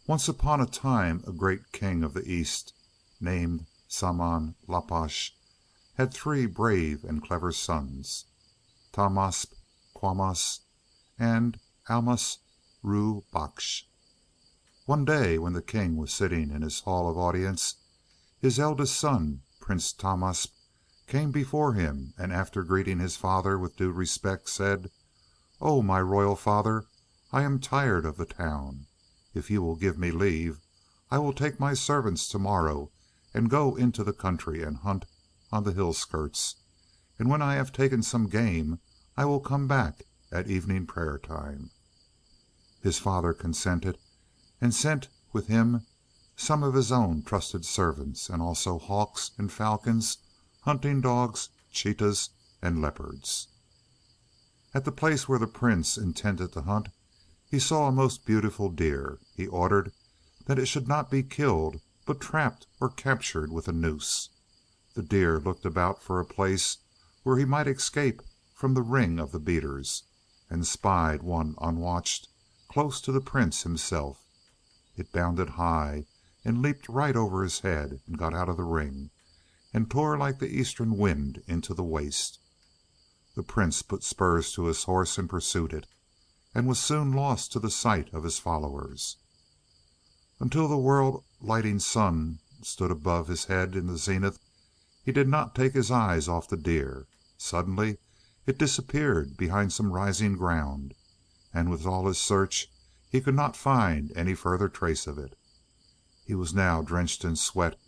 Once upon a time a great king of the East, named Saman Lapash, had three brave and clever sons, Tahmasp, Quamas, and Almas Ru Baksh. One day when the king was sitting in his hall of audience, his eldest son, Prince Tahmasp, came before him, and after greeting his father with due respect, said, "Oh, my royal father, I am tired of the town. If you will give me leave, I will take my servants tomorrow and go into the country and hunt on the hill skirts, and when I have taken some game I will come back at evening prayer time." His father consented, and sent with him some of his own trusted servants, and also hawks and falcons, hunting dogs, cheetahs, and leopards. At the place where the Prince intended to hunt he saw a most beautiful deer. He ordered that it should not be killed, but trapped or captured with a noose. The deer looked about for a place where he might escape from the ring of the beaters, and spied one unwatched close to the Prince himself. It bounded high and leaped right over his head, and got out of the ring, and tore like the eastern wind into the waste. The Prince put spurs to his horse and pursued it, and was soon lost to the sight of his followers. Until the world-lighting sun stood above his head in the zenith, he did not take his eyes off the deer. Suddenly it disappeared behind some rising ground, and with all his search he could not find any further trace of it. He was now drenched in sweat,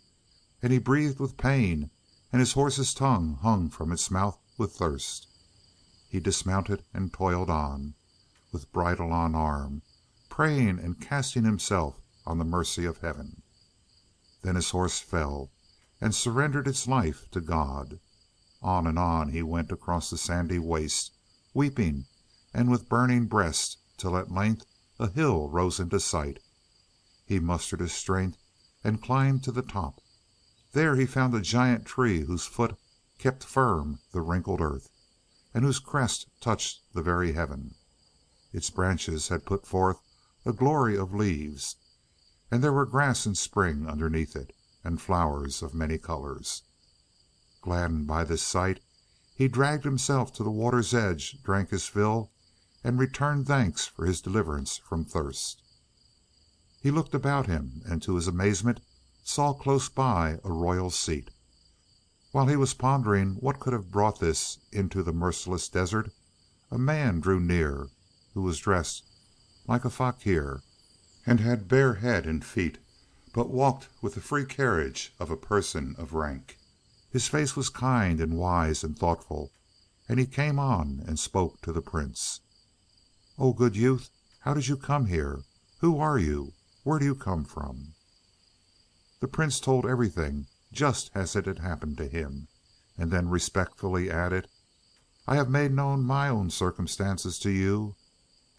and he breathed with pain, and his horse's tongue hung from its mouth with thirst. He dismounted and toiled on, with bridle on arm, praying and casting himself on the mercy of heaven. Then his horse fell, and surrendered its life to God. On and on he went across the sandy waste, weeping and with burning breast, till at length a hill rose into sight. He mustered his strength and climbed to the top. There he found a giant tree whose foot kept firm the wrinkled earth, and whose crest touched the very heaven. Its branches had put forth a glory of leaves, and there were grass in spring underneath it, and flowers of many colors. Gladdened by this sight, he dragged himself to the water's edge, drank his fill, and returned thanks for his deliverance from thirst. He looked about him, and to his amazement saw close by a royal seat. While he was pondering what could have brought this into the merciless desert, a man drew near who was dressed like a fakir, and had bare head and feet, but walked with the free carriage of a person of rank. His face was kind and wise and thoughtful, and he came on and spoke to the Prince. "O good youth, how did you come here? Who are you? Where do you come from?" The Prince told everything just as it had happened to him, and then respectfully added, "I have made known my own circumstances to you,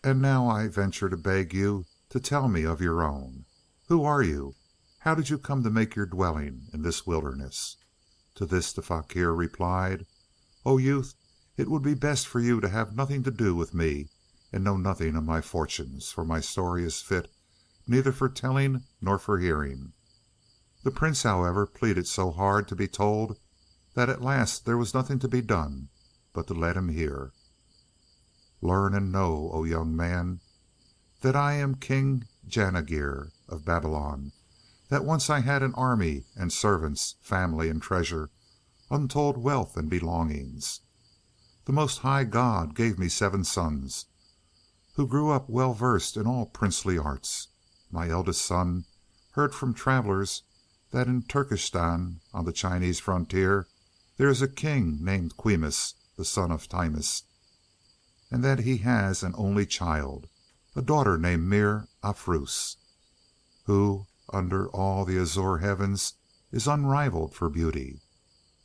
and now I venture to beg you to tell me of your own. Who are you? How did you come to make your dwelling in this wilderness?" To this the fakir replied, "O youth, it would be best for you to have nothing to do with me, and know nothing of my fortunes, for my story is fit neither for telling nor for hearing." The Prince, however, pleaded so hard to be told that at last there was nothing to be done but to let him hear. "Learn and know, O young man, that I am King Janagir of Babylon, that once I had an army and servants, family and treasure, untold wealth and belongings. The Most High God gave me 7 sons, who grew up well versed in all princely arts. My eldest son heard from travelers that in Turkestan, on the Chinese frontier, there is a king named Quimus, the son of Timus, and that he has an only child, a daughter named Mir Afrus, who under all the azure heavens is unrivaled for beauty.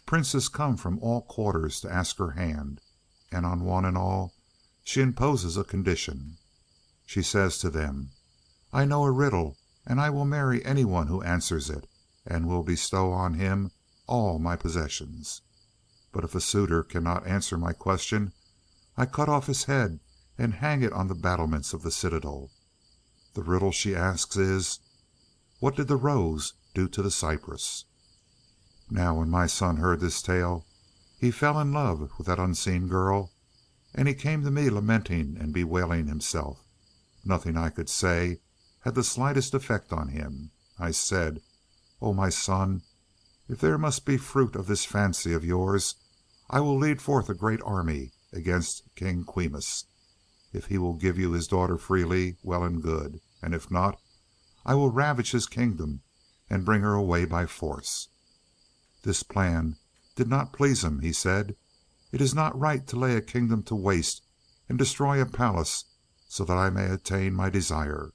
Princes come from all quarters to ask her hand, and on one and all she imposes a condition. She says to them, 'I know a riddle, and I will marry anyone who answers it, and will bestow on him all my possessions. But if a suitor cannot answer my question, I cut off his head and hang it on the battlements of the citadel. The riddle she asks is, What did the rose do to the cypress? Now when my son heard this tale, he fell in love with that unseen girl, and he came to me lamenting and bewailing himself. Nothing I could say had the slightest effect on him. I said, "O my son, if there must be fruit of this fancy of yours, I will lead forth a great army against King Quimus. If he will give you his daughter freely, well and good, and if not, I will ravage his kingdom and bring her away by force." This plan did not please him. He said, "It is not right to lay a kingdom to waste and destroy a palace so that I may attain my desire.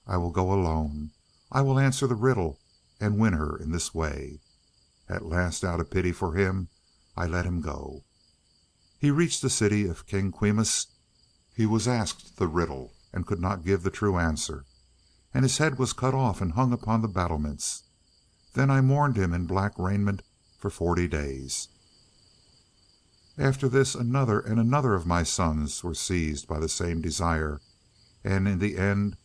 I will go alone. I will answer the riddle and win her in this way." At last, out of pity for him, I let him go. He reached the city of King Quimus. He was asked the riddle and could not give the true answer, and his head was cut off and hung upon the battlements. Then I mourned him in black raiment for 40 days. After this another and another of my sons were seized by the same desire, and in the end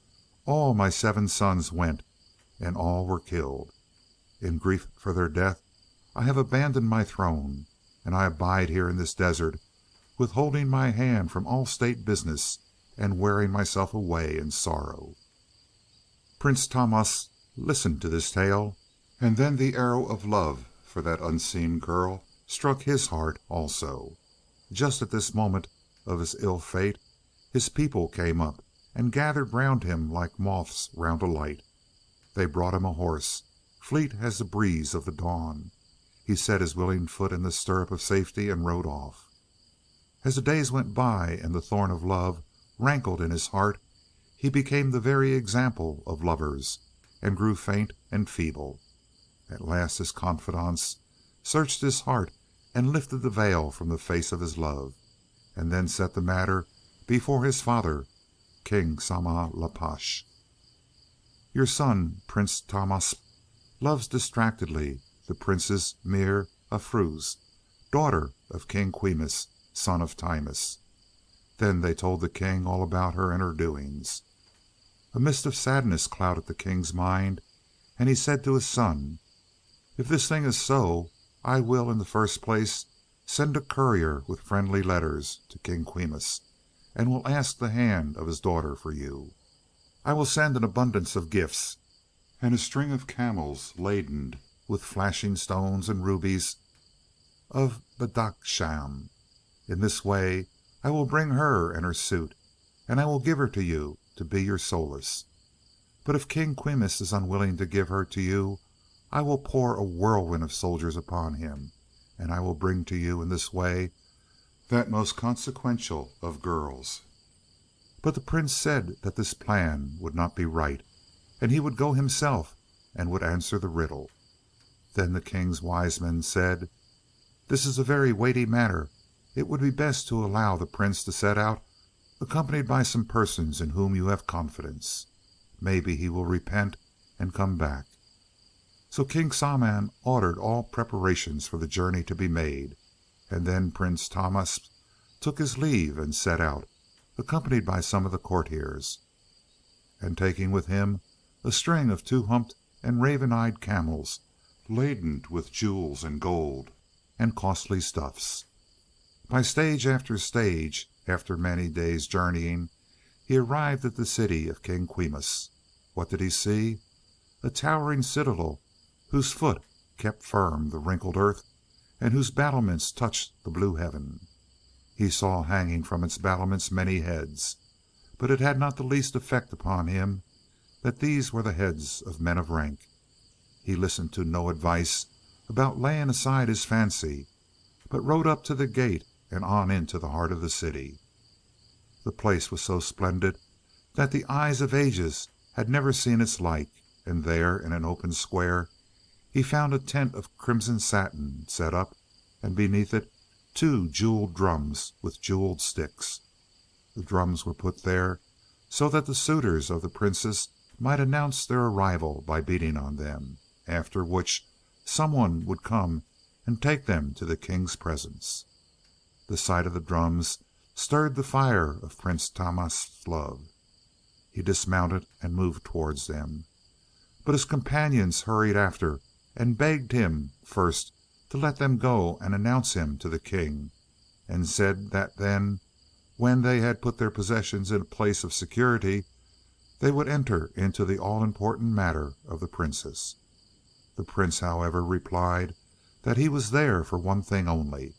all my 7 sons went, and all were killed. In grief for their death I have abandoned my throne, and I abide here in this desert, withholding my hand from all state business, and wearing myself away in sorrow. Prince Tahmasp listened to this tale, and then the arrow of love for that unseen girl struck his heart also. Just at this moment of his ill fate, his people came up and gathered round him like moths round a light. They brought him a horse, fleet as the breeze of the dawn. He set his willing foot in the stirrup of safety and rode off. As the days went by and the thorn of love rankled in his heart, he became the very example of lovers, and grew faint and feeble. At last his confidants searched his heart and lifted the veil from the face of his love, and then set the matter before his father, King Sama-la-Pash. "Your son, Prince Tahmasp, loves distractedly the Princess Mir Afruz, daughter of King Quimus, son of Timus." Then they told the king all about her and her doings. A mist of sadness clouded the king's mind, and he said to his son, "If this thing is so, I will in the first place send a courier with friendly letters to King Quimus, and will ask the hand of his daughter for you. I will send an abundance of gifts, and a string of camels laden with flashing stones and rubies of Badakhsham. In this way I will bring her and her suit, and I will give her to you to be your solace. But if King Quimus is unwilling to give her to you, I will pour a whirlwind of soldiers upon him, and I will bring to you in this way that most consequential of girls." But the prince said that this plan would not be right, and he would go himself and would answer the riddle. Then the king's wise men said, "This is a very weighty matter. It would be best to allow the prince to set out, accompanied by some persons in whom you have confidence. Maybe he will repent and come back." So King Saman ordered all preparations for the journey to be made, and then Prince Tahmasp took his leave and set out, accompanied by some of the courtiers, and taking with him a string of 2 humped and raven-eyed camels laden with jewels and gold and costly stuffs. By stage after stage, after many days' journeying, he arrived at the city of King Quimus. What did he see? A towering citadel whose foot kept firm the wrinkled earth, and whose battlements touched the blue heaven. He saw hanging from its battlements many heads, but it had not the least effect upon him that these were the heads of men of rank. He listened to no advice about laying aside his fancy, but rode up to the gate and on into the heart of the city. The place was so splendid that the eyes of ages had never seen its like, and there, in an open square, he found a tent of crimson satin set up, and beneath it 2 jeweled drums with jeweled sticks. The drums were put there so that the suitors of the princess might announce their arrival by beating on them, after which someone would come and take them to the king's presence. The sight of the drums stirred the fire of Prince Tahmasp's love. He dismounted and moved towards them. But his companions hurried after and begged him first to let them go and announce him to the king, and said that then, when they had put their possessions in a place of security, they would enter into the all important matter of the princess. The prince, however, replied that he was there for one thing only,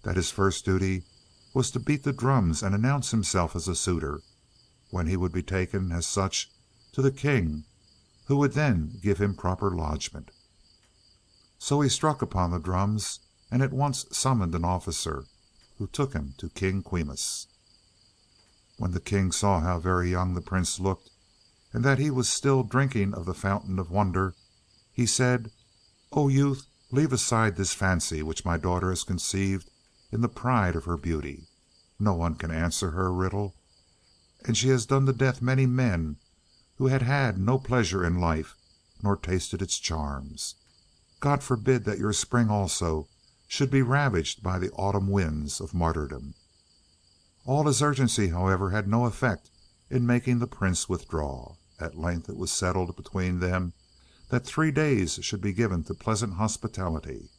that his first duty was to beat the drums and announce himself as a suitor, when he would be taken as such to the king, who would then give him proper lodgment. So he struck upon the drums, and at once summoned an officer, who took him to King Quimus. When the king saw how very young the prince looked, and that he was still drinking of the fountain of wonder, he said, "O youth, leave aside this fancy which my daughter has conceived in the pride of her beauty. No one can answer her riddle, and she has done to death many men who had had no pleasure in life, nor tasted its charms. God forbid that your spring also should be ravaged by the autumn winds of martyrdom." All his urgency, however, had no effect in making the prince withdraw. At length it was settled between them that 3 days should be given to pleasant hospitality,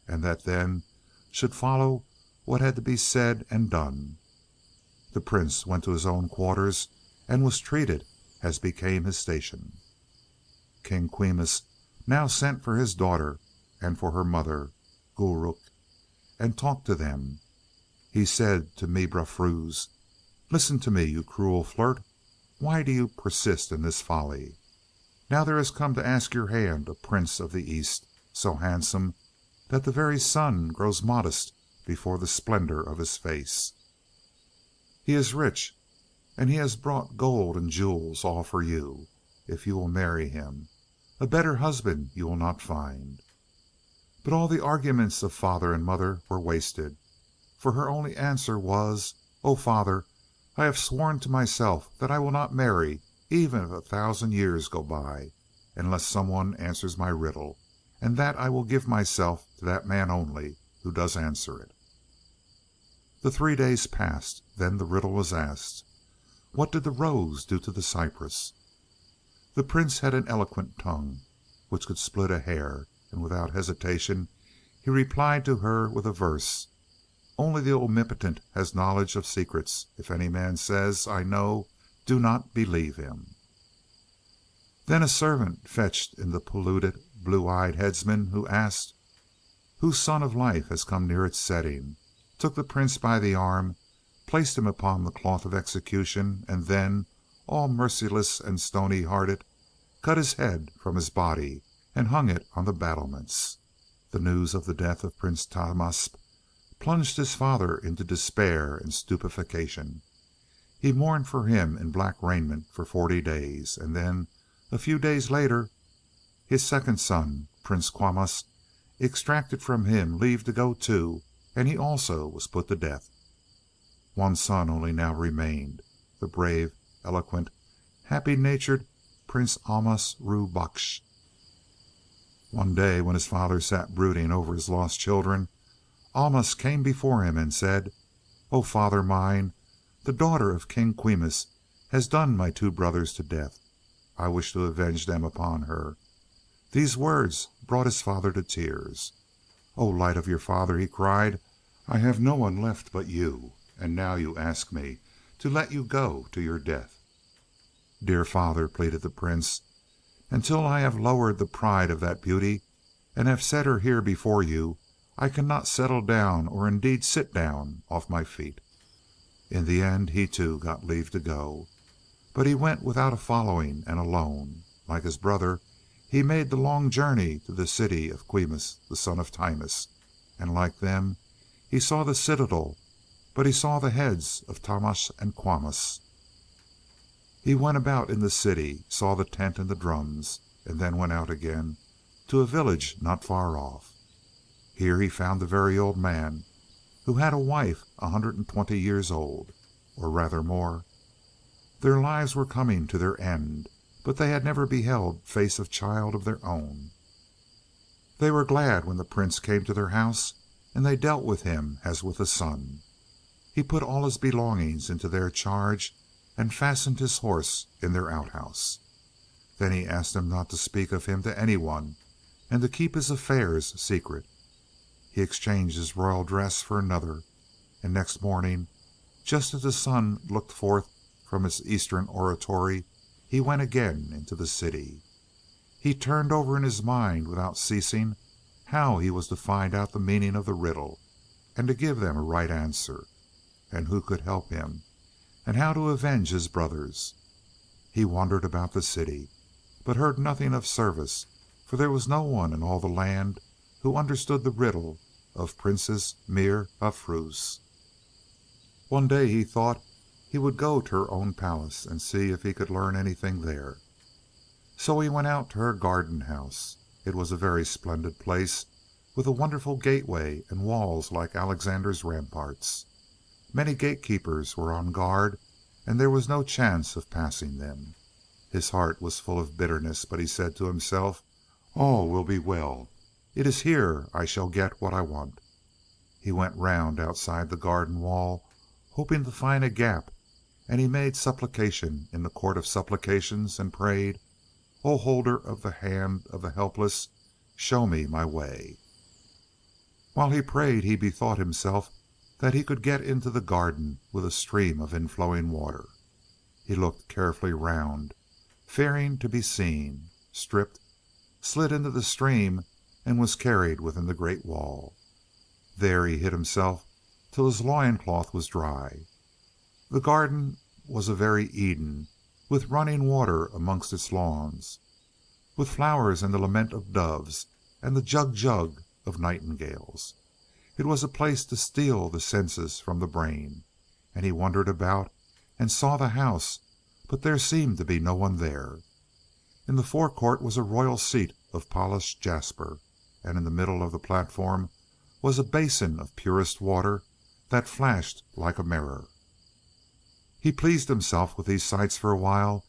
and that then should follow what had to be said and done. The prince went to his own quarters and was treated as became his station. King Quimus now sent for his daughter and for her mother, Gulruk, and talked to them. He said to Mebrafruz, "Listen to me, you cruel flirt. Why do you persist in this folly? Now there has come to ask your hand a prince of the East, so handsome that the very sun grows modest before the splendor of his face. He is rich, and he has brought gold and jewels all for you, if you will marry him. A better husband you will not find." But all the arguments of father and mother were wasted, for her only answer was, "O father, I have sworn to myself that I will not marry, even if 1,000 years go by, unless someone answers my riddle, and that I will give myself to that man only who does answer it." The 3 days passed. Then the riddle was asked, "What did the rose do to the cypress?" The prince had an eloquent tongue, which could split a hair, and without hesitation he replied to her with a verse: "Only the omnipotent has knowledge of secrets. If any man says, 'I know,' do not believe him." Then a servant fetched in the polluted, blue-eyed headsman, who asked, "Whose sun of life has come near its setting?" took the prince by the arm, placed him upon the cloth of execution, and then, all merciless and stony-hearted, cut his head from his body and hung it on the battlements. The news of the death of Prince Tahmasp plunged his father into despair and stupefaction. He mourned for him in black raiment for 40 days, and then, a few days later, his second son, Prince Caucus, extracted from him leave to go too, and he also was put to death. One son only now remained, the brave, eloquent, happy-natured Prince Almas Ru Baksh. One day, when his father sat brooding over his lost children, Almas came before him and said, "O father mine, the daughter of King Quimus has done my 2 brothers to death. I wish to avenge them upon her." These words brought his father to tears. "O light of your father," he cried, "I have no one left but you, and now you ask me to let you go to your death." "Dear father," pleaded the prince, "until I have lowered the pride of that beauty, and have set her here before you, I cannot settle down, or indeed sit down, off my feet." In the end he too got leave to go, but he went without a following and alone. Like his brother, he made the long journey to the city of Quimus, the son of Timus, and like them he saw the citadel, but he saw the heads of Tahmasp and Quamus. He went about in the city, saw the tent and the drums, and then went out again to a village not far off. Here he found a very old man, who had a wife 120 years old, or rather more. Their lives were coming to their end, but they had never beheld face of child of their own. They were glad when the prince came to their house, and they dealt with him as with a son. He put all his belongings into their charge, and fastened his horse in their outhouse. Then he asked him not to speak of him to anyone, and to keep his affairs secret. He exchanged his royal dress for another, and next morning, just as the sun looked forth from its eastern oratory, he went again into the city. He turned over in his mind without ceasing how he was to find out the meaning of the riddle, and to give them a right answer, and who could help him, and how to avenge his brothers. He wandered about the city, but heard nothing of service, for there was no one in all the land who understood the riddle of Princess Mir Afruz. One day he thought he would go to her own palace and see if he could learn anything there. So he went out to her garden house. It was a very splendid place, with a wonderful gateway and walls like Alexander's ramparts. Many gatekeepers were on guard, and there was no chance of passing them. His heart was full of bitterness, but he said to himself, "All will be well. It is here I shall get what I want." He went round outside the garden wall, hoping to find a gap, and he made supplication in the court of supplications, and prayed, "O holder of the hand of the helpless, show me my way." While he prayed he bethought himself that he could get into the garden with a stream of inflowing water. He looked carefully round, fearing to be seen, stripped, slid into the stream, and was carried within the great wall. There he hid himself till his loincloth was dry. The garden was a very Eden, with running water amongst its lawns, with flowers and the lament of doves and the jug of nightingales. It was a place to steal the senses from the brain, and he wandered about and saw the house, but there seemed to be no one there. In the forecourt was a royal seat of polished jasper, and in the middle of the platform was a basin of purest water that flashed like a mirror. He pleased himself with these sights for a while,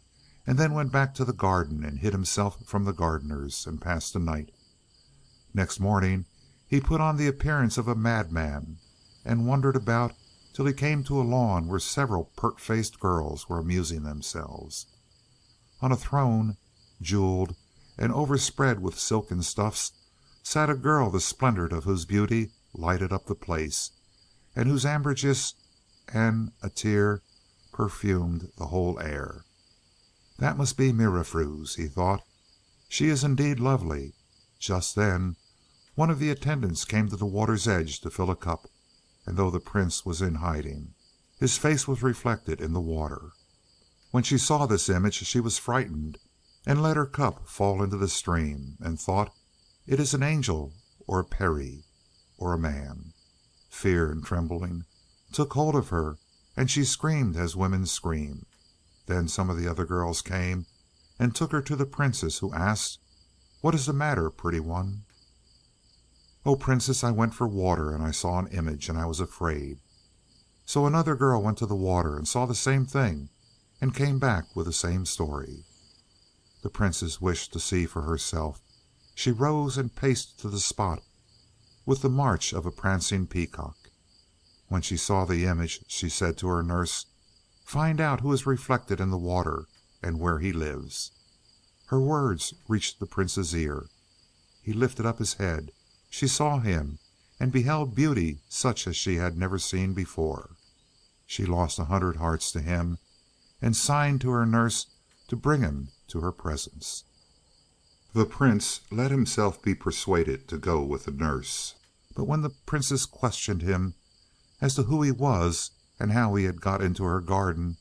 and then went back to the garden and hid himself from the gardeners, and passed the night. Next morning he put on the appearance of a madman, and wandered about till he came to a lawn where several pert-faced girls were amusing themselves. On a throne, jeweled and overspread with silken stuffs, sat a girl the splendor of whose beauty lighted up the place, and whose ambergris and attar perfumed the whole air. "That must be Mir Afruz," he thought. "She is indeed lovely." Just then one of the attendants came to the water's edge to fill a cup, and though the prince was in hiding, his face was reflected in the water. When she saw this image she was frightened, and let her cup fall into the stream, and thought, "It is an angel, or a peri, or a man." Fear and trembling took hold of her, and she screamed as women scream. Then some of the other girls came and took her to the princess, who asked, "What is the matter, pretty one?" "Oh, princess, I went for water, and I saw an image, and I was afraid." So another girl went to the water and saw the same thing, and came back with the same story. The princess wished to see for herself. She rose and paced to the spot with the march of a prancing peacock. When she saw the image, she said to her nurse, "Find out who is reflected in the water, and where he lives." Her words reached the prince's ear. He lifted up his head. She saw him, and beheld beauty such as she had never seen before. She lost 100 hearts to him, and signed to her nurse to bring him to her presence. The prince let himself be persuaded to go with the nurse, but when the princess questioned him as to who he was and how he had got into her garden,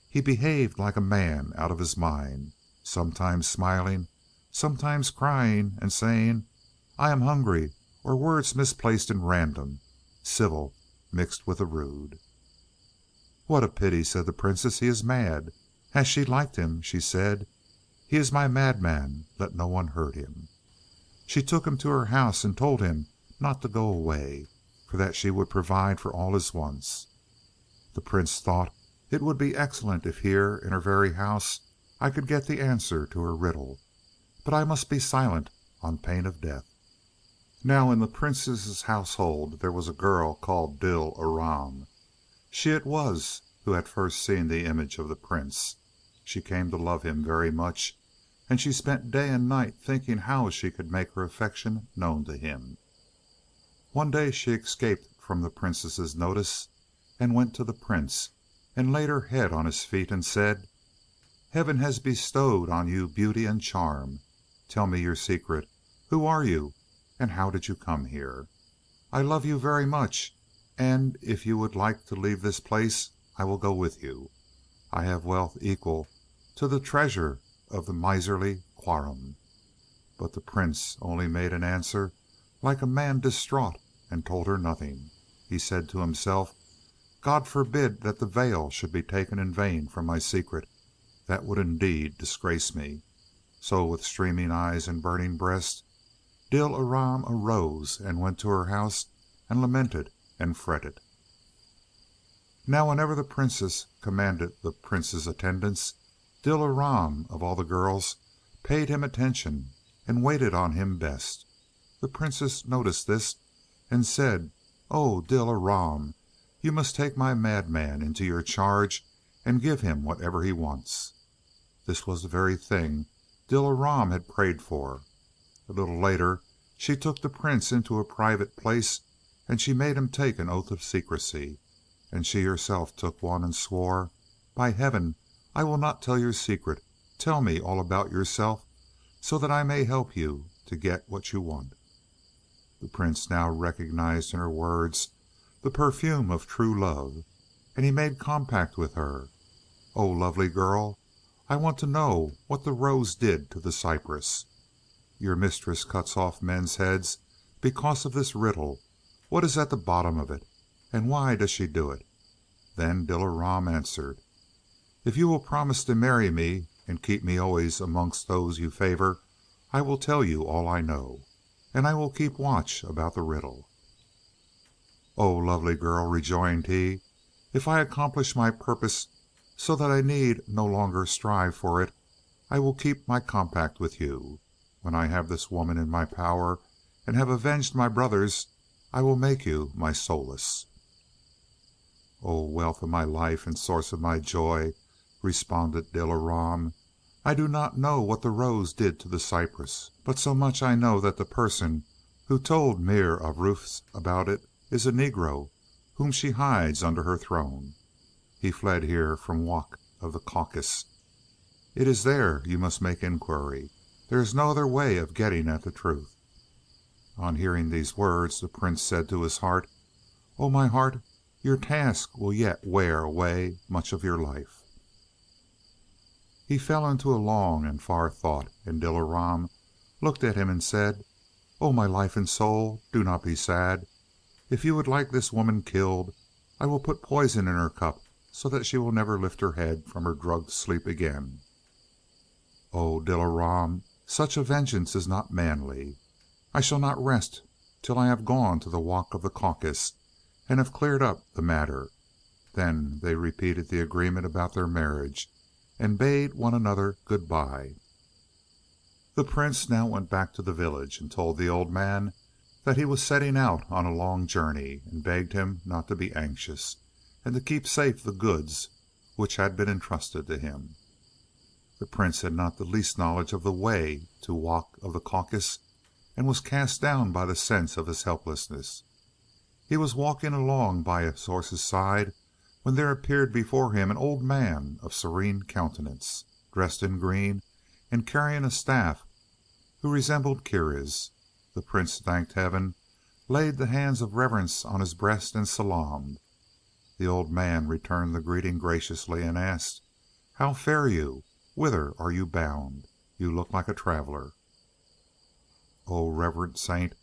he behaved like a man out of his mind, sometimes smiling, sometimes crying, and saying, "I am hungry," or words misplaced and random, civil mixed with the rude. "What a pity," said the princess. "He is mad." As she liked him, she said, "He is my madman. Let no one hurt him." She took him to her house and told him not to go away, for that she would provide for all his wants. The prince thought it would be excellent if here in her very house I could get the answer to her riddle, but I must be silent on pain of death. Now in the princess's household there was a girl called Dil Aram. She it was who had first seen the image of the prince. She came to love him very much, and she spent day and night thinking how she could make her affection known to him. One day she escaped from the princess's notice and went to the prince, and laid her head on his feet and said, "Heaven has bestowed on you beauty and charm. Tell me your secret. Who are you, and how did you come here? I love you very much, and if you would like to leave this place, I will go with you. I have wealth equal to the treasure of the miserly Quarum." But the prince only made an answer like a man distraught, and told her nothing. He said to himself, "God forbid that the veil should be taken in vain from my secret. That would indeed disgrace me." So with streaming eyes and burning breast, Dil Aram arose and went to her house and lamented and fretted. Now whenever the princess commanded the prince's attendance, Dil Aram of all the girls paid him attention and waited on him best. The princess noticed this and said, "Oh, Dil Aram, you must take my madman into your charge and give him whatever he wants." This was the very thing Dil Aram had prayed for. A little later she took the prince into a private place, and she made him take an oath of secrecy, and she herself took one and swore, "By heaven, I will not tell your secret. Tell me all about yourself, so that I may help you to get what you want." The prince now recognized in her words the perfume of true love, and he made compact with her. "O lovely girl, I want to know what the rose did to the cypress. Your mistress cuts off men's heads because of this riddle. What is at the bottom of it, and why does she do it?" Then Dil Aram answered, "If you will promise to marry me and keep me always amongst those you favor, I will tell you all I know, and I will keep watch about the riddle." "O lovely girl," rejoined he, "if I accomplish my purpose so that I need no longer strive for it, I will keep my compact with you. When I have this woman in my power, and have avenged my brothers, I will make you my solace." "O wealth of my life and source of my joy," responded Dil Aram, "I do not know what the rose did to the cypress, but so much I know that the person who told Mir of Roofs about it is a negro whom she hides under her throne. He fled here from Wak of the Caucus. It is there you must make inquiry. There is no other way of getting at the truth." On hearing these words, the prince said to his heart, "O my heart, your task will yet wear away much of your life." He fell into a long and far thought, and Dil Aram looked at him and said, "O my life and soul, do not be sad. If you would like this woman killed, I will put poison in her cup so that she will never lift her head from her drugged sleep again." "O Dil Aram, such a vengeance is not manly. I shall not rest till I have gone to the Wak of the Caucus and have cleared up the matter." Then they repeated the agreement about their marriage, and bade one another good bye. The prince now went back to the village, and told the old man that he was setting out on a long journey, and begged him not to be anxious, and to keep safe the goods which had been entrusted to him. The prince had not the least knowledge of the way to Wak of the Caucus, and was cast down by the sense of his helplessness. He was walking along by his horse's side when there appeared before him an old man of serene countenance, dressed in green and carrying a staff, who resembled Kirrah's. The prince thanked heaven, laid the hands of reverence on his breast, and salaamed. The old man returned the greeting graciously, and asked, "How fare you? Whither are you bound? You look like a traveler." "O reverend saint,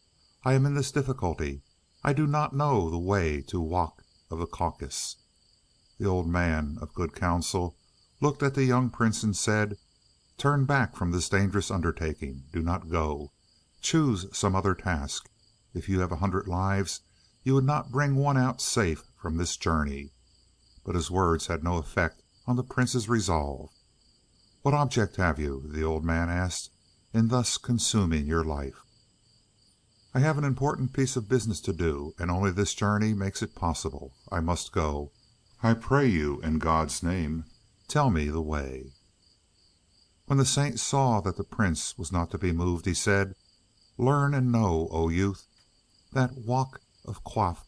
I am in this difficulty. I do not know the way to Wak of the Caucus." The old man of good counsel looked at the young prince and said, "Turn back from this dangerous undertaking. Do not go. Choose some other task. If you have 100 lives, you would not bring one out safe from this journey." But his words had no effect on the prince's resolve. "What object have you," the old man asked, "in thus consuming your life?" "I have an important piece of business to do, and only this journey makes it possible. I must go. I pray you, in God's name, tell me the way." When the saint saw that the prince was not to be moved, he said, "Learn and know, O youth, that Wak of Quaff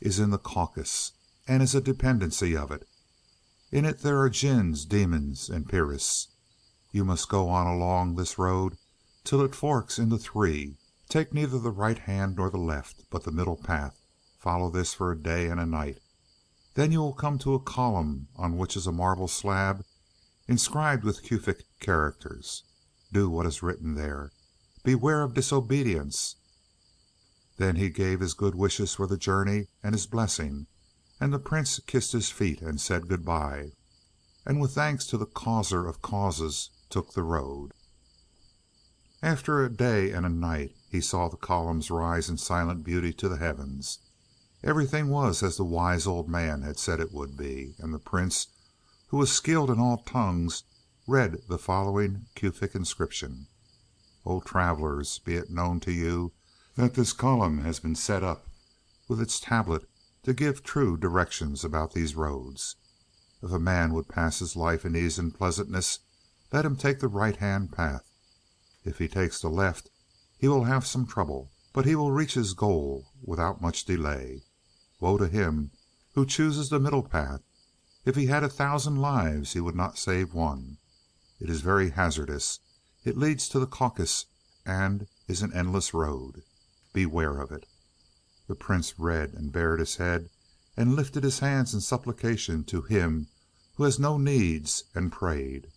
is in the Caucus, and is a dependency of it. In it there are jinns, demons, and peris. You must go on along this road till it forks into three. Take neither the right hand nor the left, but the middle path. Follow this for a day and a night. Then you will come to a column on which is a marble slab inscribed with Cufic characters. Do what is written there. Beware of disobedience." Then he gave his good wishes for the journey and his blessing, and the prince kissed his feet and said good-bye, and with thanks to the Causer of Causes took the road. After a day and a night he saw the columns rise in silent beauty to the heavens. Everything was as the wise old man had said it would be, and the prince, who was skilled in all tongues, read the following Cufic inscription: "O travelers, be it known to you that this column has been set up with its tablet to give true directions about these roads. If a man would pass his life in ease and pleasantness, let him take the right-hand path. If he takes the left, he will have some trouble, but he will reach his goal without much delay. Woe to him who chooses the middle path. If he had 1,000 lives, he would not save one. It is very hazardous. It leads to the Caucus, and is an endless road. Beware of it." The prince read and bared his head, and lifted his hands in supplication to him who has no needs, and prayed,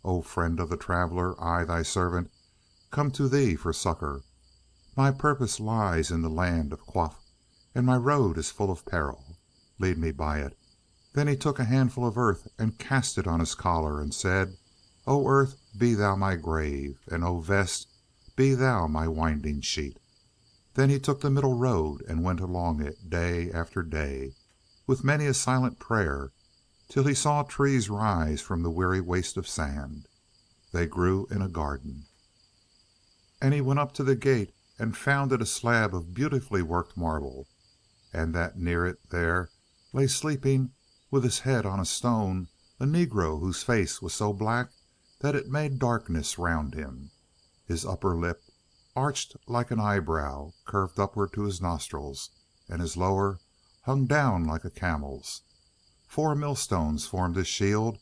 "O friend of the traveler, I, thy servant, come to thee for succor. My purpose lies in the land of Quaff, and my road is full of peril. Lead me by it." Then he took a handful of earth and cast it on his collar, and said, "O earth, be thou my grave, and O vest, be thou my winding sheet." Then he took the middle road and went along it day after day, with many a silent prayer, till he saw trees rise from the weary waste of sand. They grew in a garden. And he went up to the gate and found it a slab of beautifully worked marble, and that near it there lay sleeping, with his head on a stone, a negro whose face was so black that it made darkness round him. His upper lip, arched like an eyebrow, curved upward to his nostrils, and his lower hung down like a camel's. 4 millstones formed his shield,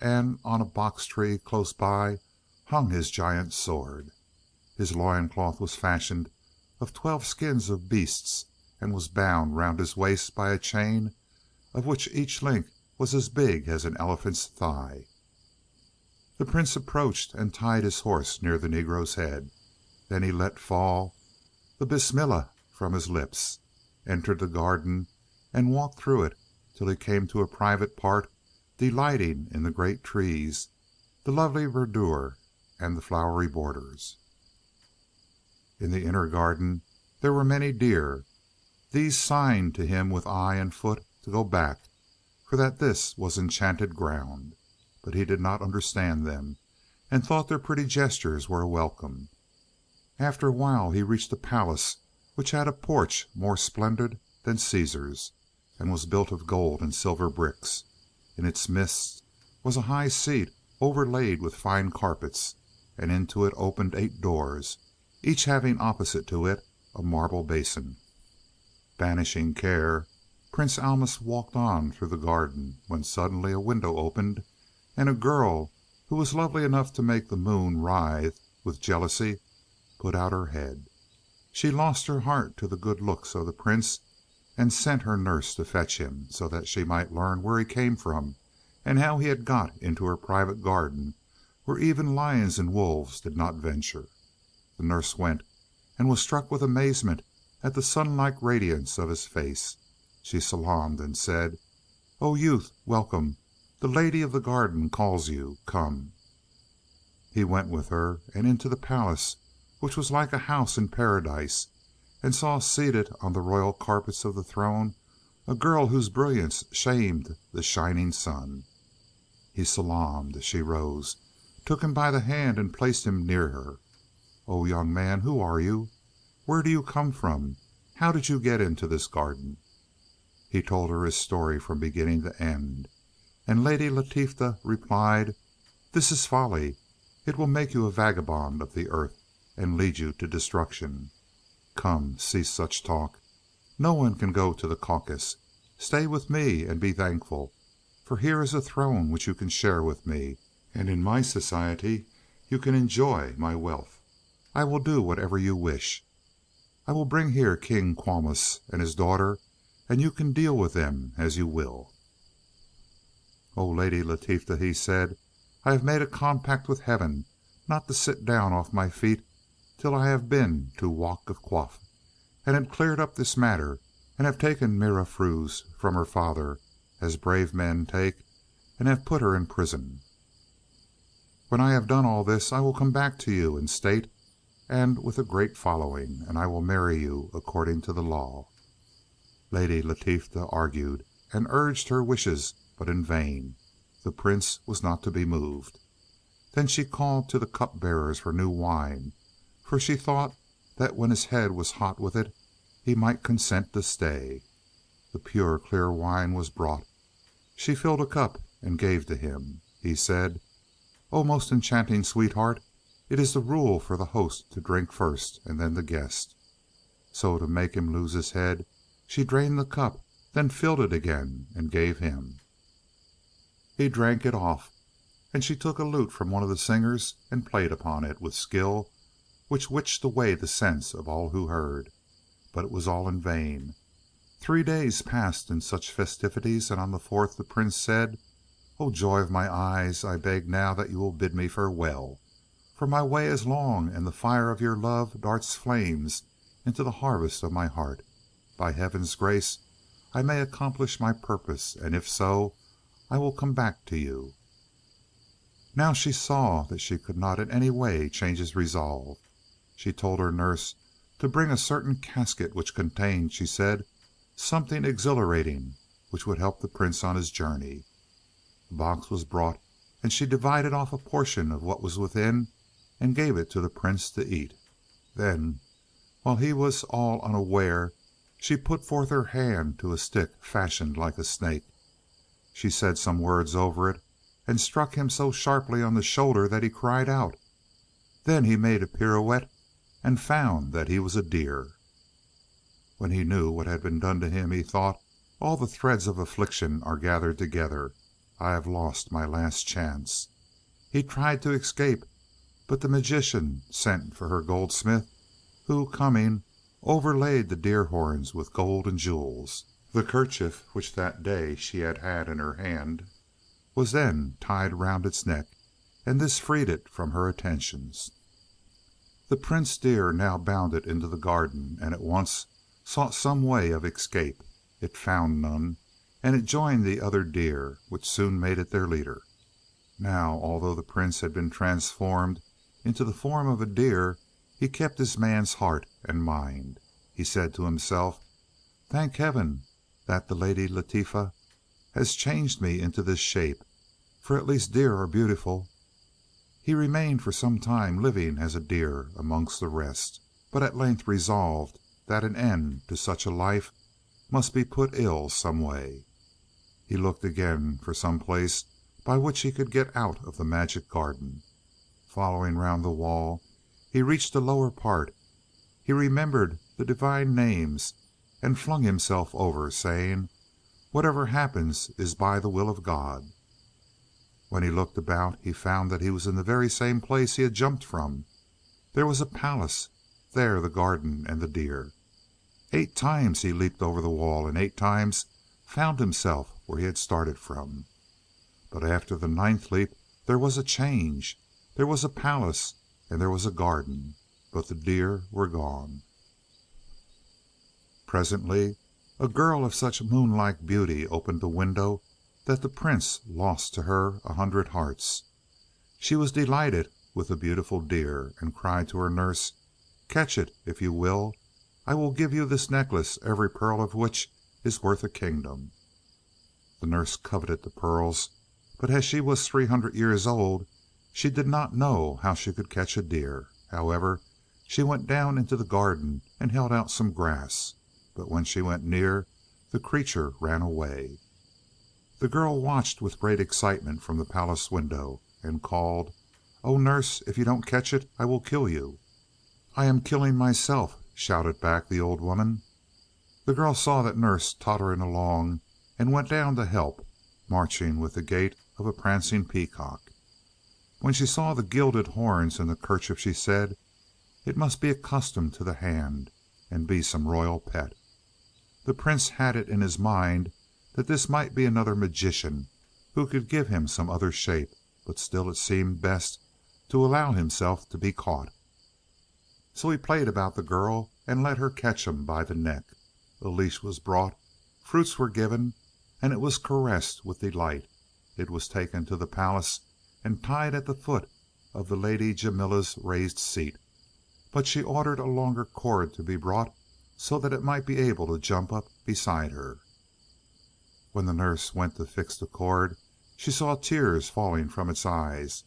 and on a box tree close by hung his giant sword. His loincloth was fashioned of 12 skins of beasts, and was bound round his waist by a chain of which each link was as big as an elephant's thigh. The prince approached and tied his horse near the negro's head. Then he let fall the Bismillah from his lips, entered the garden, and walked through it till he came to a private part, delighting in the great trees, the lovely verdure, and the flowery borders. In the inner garden there were many deer. These signed to him with eye and foot to go back, for that this was enchanted ground. But he did not understand them, and thought their pretty gestures were a welcome. After a while he reached a palace which had a porch more splendid than Caesar's, and was built of gold and silver bricks. In its midst was a high seat overlaid with fine carpets, and into it opened 8 doors, each having opposite to it a marble basin. Banishing care, Prince Almus walked on through the garden, when suddenly a window opened, and a girl, who was lovely enough to make the moon writhe with jealousy, put out her head. She lost her heart to the good looks of the prince, and sent her nurse to fetch him, so that she might learn where he came from, and how he had got into her private garden, where even lions and wolves did not venture. The nurse went, and was struck with amazement at the sun-like radiance of his face. She salaamed and said, "O youth, welcome! The lady of the garden calls you. Come." He went with her, and into the palace, which was like a house in paradise, and saw seated on the royal carpets of the throne a girl whose brilliance shamed the shining sun. He salaamed. She rose, took him by the hand, and placed him near her. "O young man, who are you? Where do you come from? How did you get into this garden?" He told her his story from beginning to end, and Lady Latifah replied, "This is folly. It will make you a vagabond of the earth, and lead you to destruction. Come, cease such talk. No one can go to the Caucus. Stay with me and be thankful, for here is a throne which you can share with me, and in my society you can enjoy my wealth. I will do whatever you wish. I will bring here King Caucus and his daughter, and you can deal with them as you will." "O Lady Latifa," he said, "I have made a compact with heaven not to sit down off my feet till I have been to Walk of Quaff, and had cleared up this matter, and have taken Mirafruz from her father, as brave men take, and have put her in prison. When I have done all this, I will come back to you in state and with a great following, and I will marry you according to the law." Lady Latifa argued and urged her wishes, but in vain. The prince was not to be moved. Then she called to the cupbearers for new wine, for she thought that when his head was hot with it, he might consent to stay. The pure, clear wine was brought. She filled a cup and gave to him. He said, "O most enchanting sweetheart, it is the rule for the host to drink first, and then the guest." So to make him lose his head, she drained the cup, then filled it again and gave him. He drank it off, and she took a lute from one of the singers and played upon it with skill which witched away the sense of all who heard. But it was all in vain. 3 days passed in such festivities, and on the fourth the prince said, "O joy of my eyes, I beg now that you will bid me farewell, for my way is long, and the fire of your love darts flames into the harvest of my heart. By heaven's grace I may accomplish my purpose, and if so, I will come back to you." Now she saw that she could not in any way change his resolve. She told her nurse to bring a certain casket which contained, she said, something exhilarating which would help the prince on his journey. The box was brought, and she divided off a portion of what was within and gave it to the prince to eat. Then, while he was all unaware, she put forth her hand to a stick fashioned like a snake. She said some words over it, and struck him so sharply on the shoulder that he cried out. Then he made a pirouette and found that he was a deer. When he knew what had been done to him, he thought, "All the threads of affliction are gathered together. I have lost my last chance." He tried to escape, but the magician sent for her goldsmith, who, coming, overlaid the deer horns with gold and jewels. The kerchief which that day she had had in her hand was then tied round its neck, and this freed it from her attentions. The prince deer now bounded into the garden, and at once sought some way of escape. It found none, and it joined the other deer, which soon made it their leader. Now, although the prince had been transformed into the form of a deer, he kept his man's heart and mind. He said to himself, "Thank heaven that the Lady Latifa has changed me into this shape, for at least deer are beautiful." He remained for some time living as a deer amongst the rest, but at length resolved that an end to such a life must be put ill some way. He looked again for some place by which he could get out of the magic garden. Following round the wall, he reached the lower part. He remembered the divine names and flung himself over, saying, "Whatever happens is by the will of God." When he looked about, he found that he was in the very same place he had jumped from. There was a palace, there the garden and the deer. 8 times he leaped over the wall, and 8 times found himself where he had started from. But after the 9th leap there was a change. There was a palace and there was a garden, but the deer were gone. Presently a girl of such moon-like beauty opened a window that the prince lost to her 100 hearts. She was delighted with the beautiful deer, and cried to her nurse, "Catch it if you will. I will give you this necklace, every pearl of which is worth a kingdom." The nurse coveted the pearls, but as she was 300 years old, she did not know how she could catch a deer. However, she went down into the garden and held out some grass, but when she went near, the creature ran away. The girl watched with great excitement from the palace window, and called, "Oh, nurse, if you don't catch it, I will kill you." "I am killing myself," shouted back the old woman. The girl saw that nurse tottering along, and went down to help, marching with the gait of a prancing peacock. When she saw the gilded horns in the kerchief, she said, "It must be accustomed to the hand, and be some royal pet." The Prince had it in his mind that this might be another magician who could give him some other shape, but still it seemed best to allow himself to be caught. So he played about the girl and let her catch him by the neck. A leash was brought, fruits were given, and it was caressed with delight. It was taken to the palace and tied at the foot of the Lady Jamila's raised seat, but she ordered a longer cord to be brought so that it might be able to jump up beside her. When the nurse went to fix the cord, she saw tears falling from its eyes,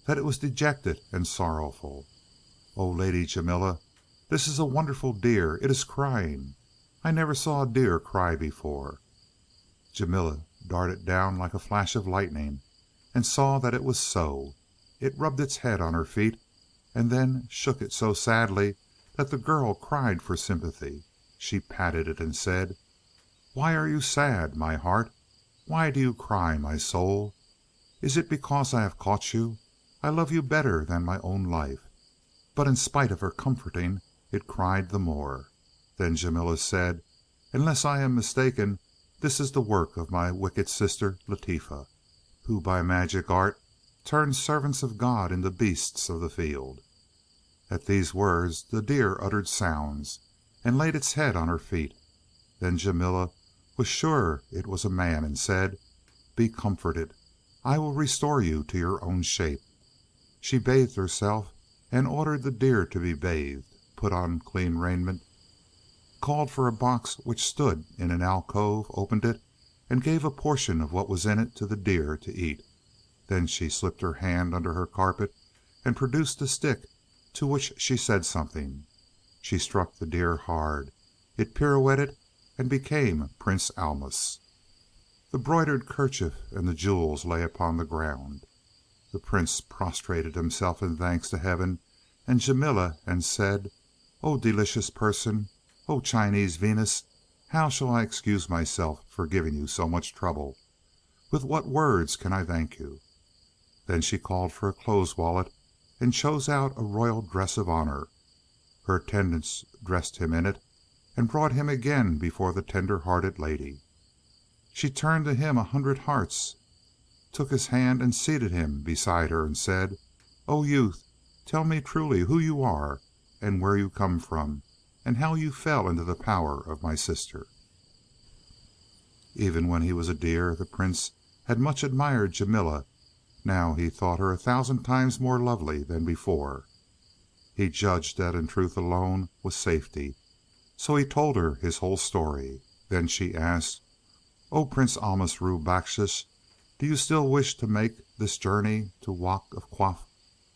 that it was dejected and sorrowful. "Oh, Lady Jamila, this is a wonderful deer. It is crying. I never saw a deer cry before." Jamila darted down like a flash of lightning, and saw that it was so. It rubbed its head on her feet, and then shook it so sadly that the girl cried for sympathy. She patted it and said, "Why are you sad, my heart? Why do you cry, my soul? Is it because I have caught you? I love you better than my own life." But in spite of her comforting, it cried the more. Then Jamila said, "Unless I am mistaken, this is the work of my wicked sister Latifa, who by magic art turns servants of God into beasts of the field." At these words the deer uttered sounds, and laid its head on her feet. Then Jamila was sure it was a man, and said, "Be comforted. I will restore you to your own shape." She bathed herself, and ordered the deer to be bathed, put on clean raiment, called for a box which stood in an alcove, opened it, and gave a portion of what was in it to the deer to eat. Then she slipped her hand under her carpet and produced a stick, to which she said something. She struck the deer hard. It pirouetted and became Prince Almus. The broidered kerchief and the jewels lay upon the ground. The Prince prostrated himself in thanks to Heaven and Jamila, and said, "O delicious person, O Chinese Venus, how shall I excuse myself for giving you so much trouble? With what words can I thank you?" Then she called for a clothes wallet, and chose out a royal dress of honor. Her attendants dressed him in it, and brought him again before the tender-hearted lady. She turned to him 100 hearts, took his hand and seated him beside her, and said, "O youth, tell me truly who you are, and where you come from, and how you fell into the power of my sister." Even when he was a deer, the Prince had much admired Jamila. Now he thought her 1,000 times more lovely than before. He judged that in truth alone was safety, so he told her his whole story. Then she asked, "O Prince Almasru Bakshis, do you still wish to make this journey to Wak of Quaff?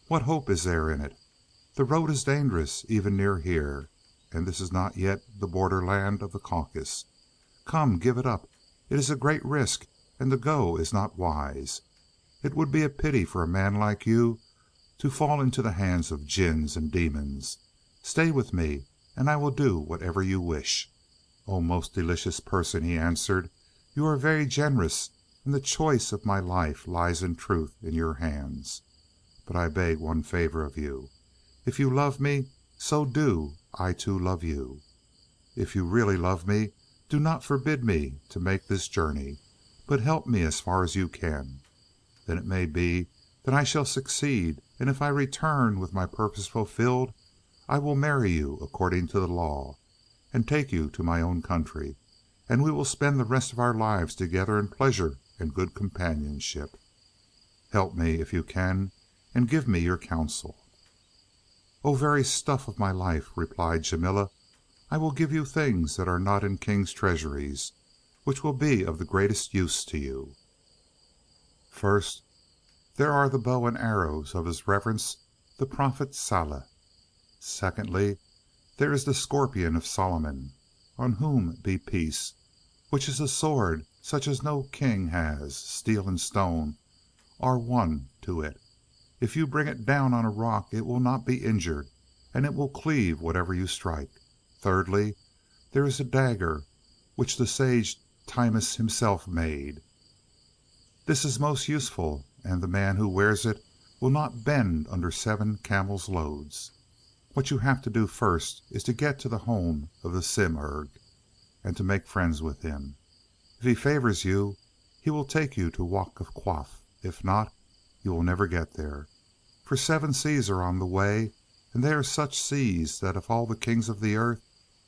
What hope is there in it? The road is dangerous even near here, and this is not yet the borderland of the Caucus. Come, give it up. It is a great risk, and to go is not wise. It would be a pity for a man like you to fall into the hands of jinns and demons. Stay with me, and I will do whatever you wish." "O most delicious person," he answered, "you are very generous, and the choice of my life lies in truth in your hands. But I beg one favor of you. If you love me, so do I too love you. If you really love me, do not forbid me to make this journey, but help me as far as you can. Then it may be that I shall succeed, and if I return with my purpose fulfilled, I will marry you according to the law, and take you to my own country, and we will spend the rest of our lives together in pleasure and good companionship. Help me if you can, and give me your counsel." "O very stuff of my life," replied Jamila, "I will give you things that are not in kings' treasuries, which will be of the greatest use to you. First, there are the bow and arrows of his reverence the Prophet Saleh. Secondly, there is the scorpion of Solomon, on whom be peace, which is a sword such as no king has. Steel and stone are one to it. If you bring it down on a rock it will not be injured, and it will cleave whatever you strike. Thirdly, there is a dagger which the sage Timus himself made. This is most useful, and the man who wears it will not bend under 7 camels' loads. What you have to do first is to get to the home of the Simurg, and to make friends with him. If he favors you, he will take you to Wak of Quaff. If not, you will never get there. For 7 seas are on the way, and they are such seas that if all the kings of the earth,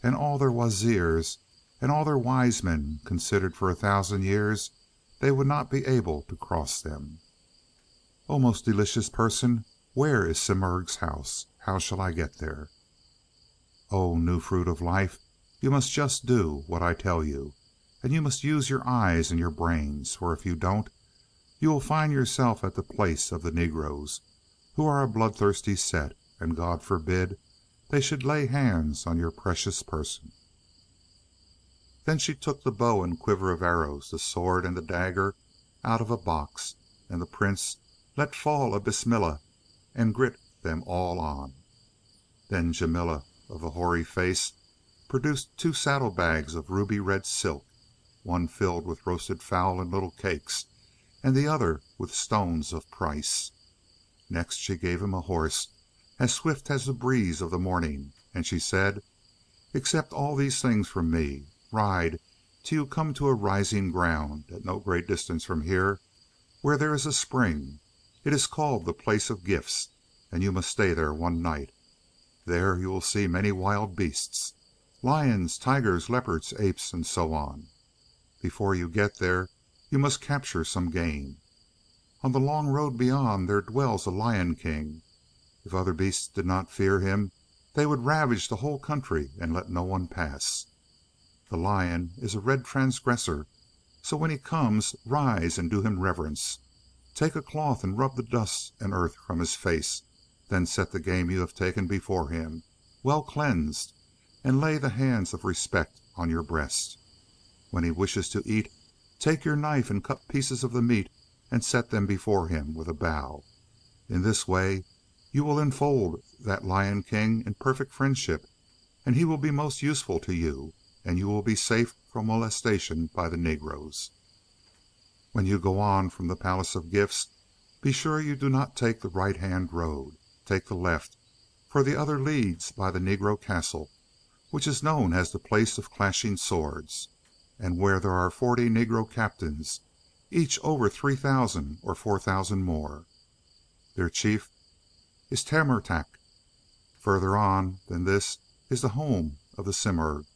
and all their wazirs, and all their wise men considered for 1,000 years, they would not be able to cross them. O most delicious person, where is Simurg's house? How shall I get there? O new fruit of life, you must just do what I tell you, and you must use your eyes and your brains, for if you don't, you will find yourself at the place of the Negroes, who are a bloodthirsty set, and God forbid they should lay hands on your precious person." Then she took the bow and quiver of arrows, the sword and the dagger out of a box, and the Prince let fall a bismillah and grit them all on. Then Jamila of the hoary face produced 2 saddlebags of ruby red silk, one filled with roasted fowl and little cakes, and the other with stones of price. Next she gave him a horse as swift as the breeze of the morning, and she said, "Accept all these things from me. Ride till you come to a rising ground at no great distance from here, where there is a spring. It is called the Place of Gifts, and you must stay there one night. There you will see many wild beasts, lions, tigers, leopards, apes, and so on. Before you get there you must capture some game. On the long road beyond there dwells a lion king. If other beasts did not fear him, they would ravage the whole country and let no one pass. The lion is a red transgressor, so when he comes, rise and do him reverence. Take a cloth and rub the dust and earth from his face, then set the game you have taken before him, well cleansed, and lay the hands of respect on your breast. When he wishes to eat, take your knife and cut pieces of the meat and set them before him with a bow. In this way you will enfold that lion king in perfect friendship, and he will be most useful to you, and you will be safe from molestation by the Negroes. When you go on from the Palace of Gifts, be sure you do not take the right-hand road. Take the left, for the other leads by the Negro Castle, which is known as the Place of Clashing Swords, and where there are 40 Negro captains, each over 3,000 or 4,000 more. Their chief is Tamertak. Further on than this is the home of the Simurg.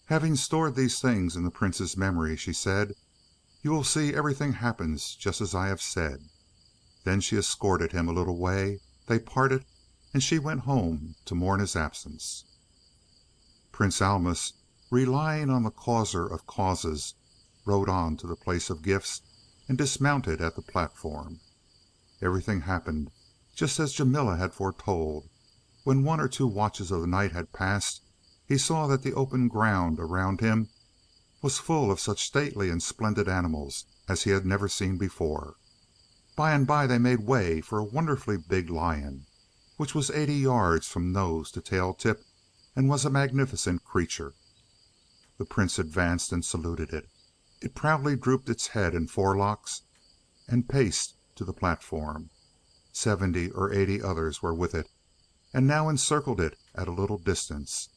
Having stored these things in the Prince's memory, she said, "You will see everything happens just as I have said." Then she escorted him a little way. They parted, and she went home to mourn his absence. Prince Almus, relying on the causer of causes, rode on to the Place of Gifts and dismounted at the platform. Everything happened just as Jamila had foretold. When 1 or 2 watches of the night had passed, he saw that the open ground around him was full of such stately and splendid animals as he had never seen before. By and by they made way for a wonderfully big lion, which was 80 yards from nose to tail tip, and was a magnificent creature. The Prince advanced and saluted it. It proudly drooped its head and forelocks and paced to the platform. 70 or 80 others were with it, and now encircled it at a little distance.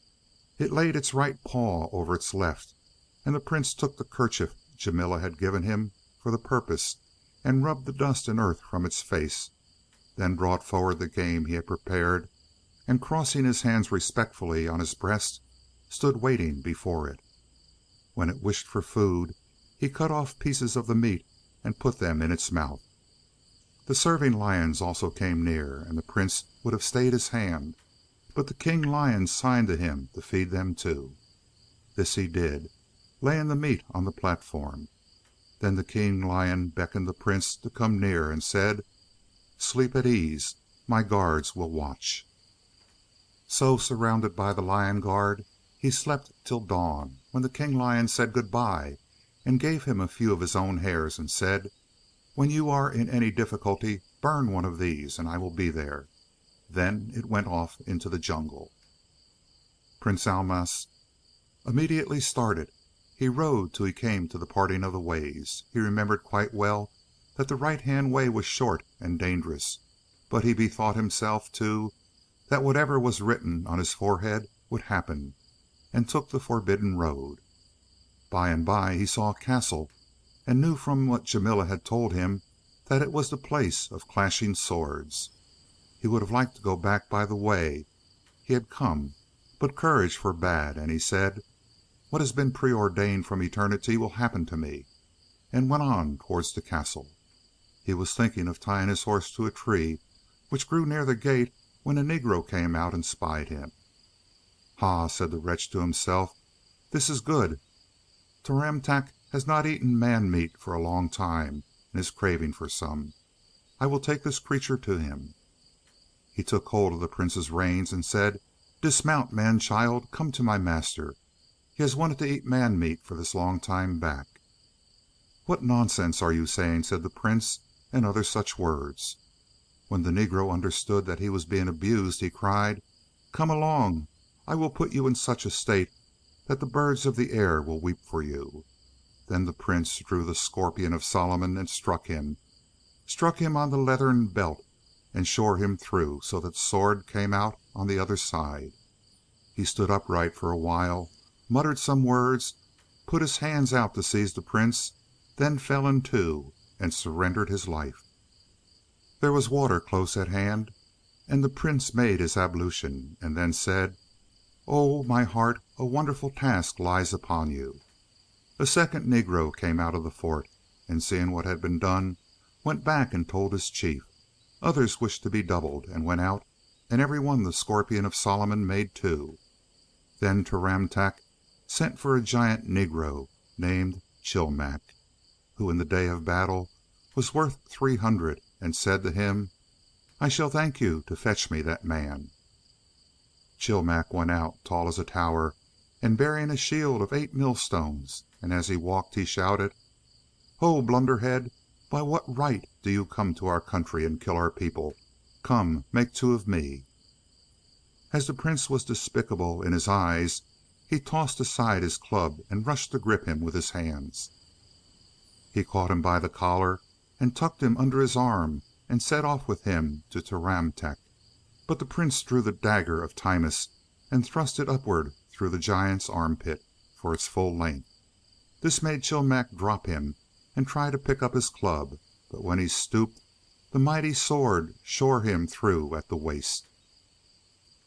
It laid its right paw over its left, and the Prince took the kerchief Jamila had given him for the purpose, and rubbed the dust and earth from its face, then brought forward the game he had prepared, and crossing his hands respectfully on his breast, stood waiting before it. When it wished for food, he cut off pieces of the meat and put them in its mouth. The serving lions also came near, and the Prince would have stayed his hand, but the king lion signed to him to feed them too. This he did, laying the meat on the platform. Then the king lion beckoned the Prince to come near, and said, "Sleep at ease, my guards will watch." So, surrounded by the lion guard, he slept till dawn, when the king lion said good-bye, and gave him a few of his own hairs, and said, "When you are in any difficulty, Burn one of these, and I will be there." Then it went off into the jungle. Prince Almas immediately started. He rode till he came to the parting of the ways. He remembered quite well that the right-hand way was short and dangerous, but he bethought himself, too, that whatever was written on his forehead would happen, and took the forbidden road. By and by he saw a castle, and knew from what Jamila had told him that it was the place of clashing swords. He would have liked to go back by the way he had come, but courage forbade, and he said, "What has been preordained from eternity will happen to me," and went on towards the castle. He was thinking of tying his horse to a tree which grew near the gate when a negro came out and spied him. "Ha," said the wretch to himself, "this is good. Taramtak has not eaten man meat for a long time, and is craving for some. I will take this creature to him." He took hold of the prince's reins and said, "Dismount, man child, come to my master. He has wanted to eat man meat for this long time back." "What nonsense are you saying?" said the prince, and other such words. When the negro understood that he was being abused, he cried, "Come along, I will put you in such a state that the birds of the air will weep for you." Then the prince drew the scorpion of Solomon and struck him on the leathern belt, and shore him through, so that the sword came out on the other side. He stood upright for a while, muttered some words, put his hands out to seize the prince, then fell in two and surrendered his life. There was water close at hand, and the prince made his ablution, and then said, "Oh, my heart, a wonderful task lies upon you." A second negro came out of the fort, and seeing what had been done, went back and told his chief. Others wished to be doubled, and went out, and every one the scorpion of Solomon made two. Then Taramtak sent for a giant negro named Chilmack, who in the day of battle was worth 300, and said to him, "I shall thank you to fetch me that man." Chilmack went out, tall as a tower, and bearing a shield of 8 millstones, and as he walked he shouted, "Ho, blunderhead! By what right do you come to our country and kill our people? Come, make two of me." As the prince was despicable in his eyes, he tossed aside his club and rushed to grip him with his hands. He caught him by the collar and tucked him under his arm and set off with him to Taramtak. But the prince drew the dagger of Timus and thrust it upward through the giant's armpit for its full length. This made Chilmack drop him and try to pick up his club, but when he stooped, the mighty sword shore him through at the waist.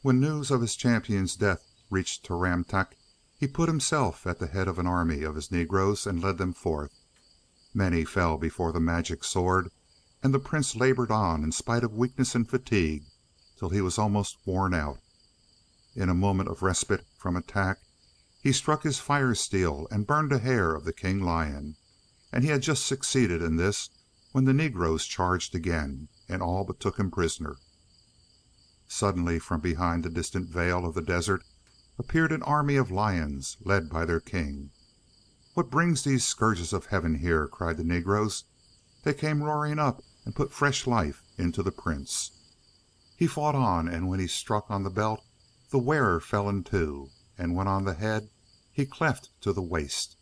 When news of his champion's death reached Taramtak, he put himself at the head of an army of his negroes and led them forth. Many fell before the magic sword, and the prince labored on in spite of weakness and fatigue till he was almost worn out. In a moment of respite from attack, he struck his fire steel and burned a hair of the king lion, and he had just succeeded in this when the negroes charged again, and all but took him prisoner. Suddenly, from behind the distant veil of the desert, appeared an army of lions led by their king. "What brings these scourges of heaven here?" cried the negroes. They came roaring up and put fresh life into the prince. He fought on, and when he struck on the belt, the wearer fell in two, and when on the head, he cleft to the waist.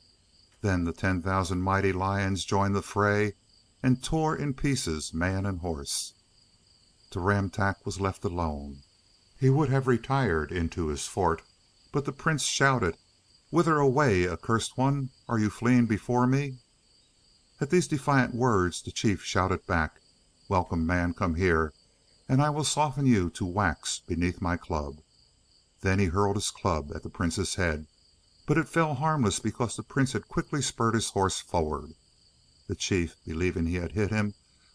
Then the 10,000 mighty lions joined the fray and tore in pieces man and horse. Taramtak was left alone. He would have retired into his fort, but the prince shouted, "Whither away, accursed one? Are you fleeing before me?" At these defiant words the chief shouted back, "Welcome, man, come here, and I will soften you to wax beneath my club." Then he hurled his club at the prince's head, but it fell harmless because the prince had quickly spurred his horse forward. The chief, believing he had hit him,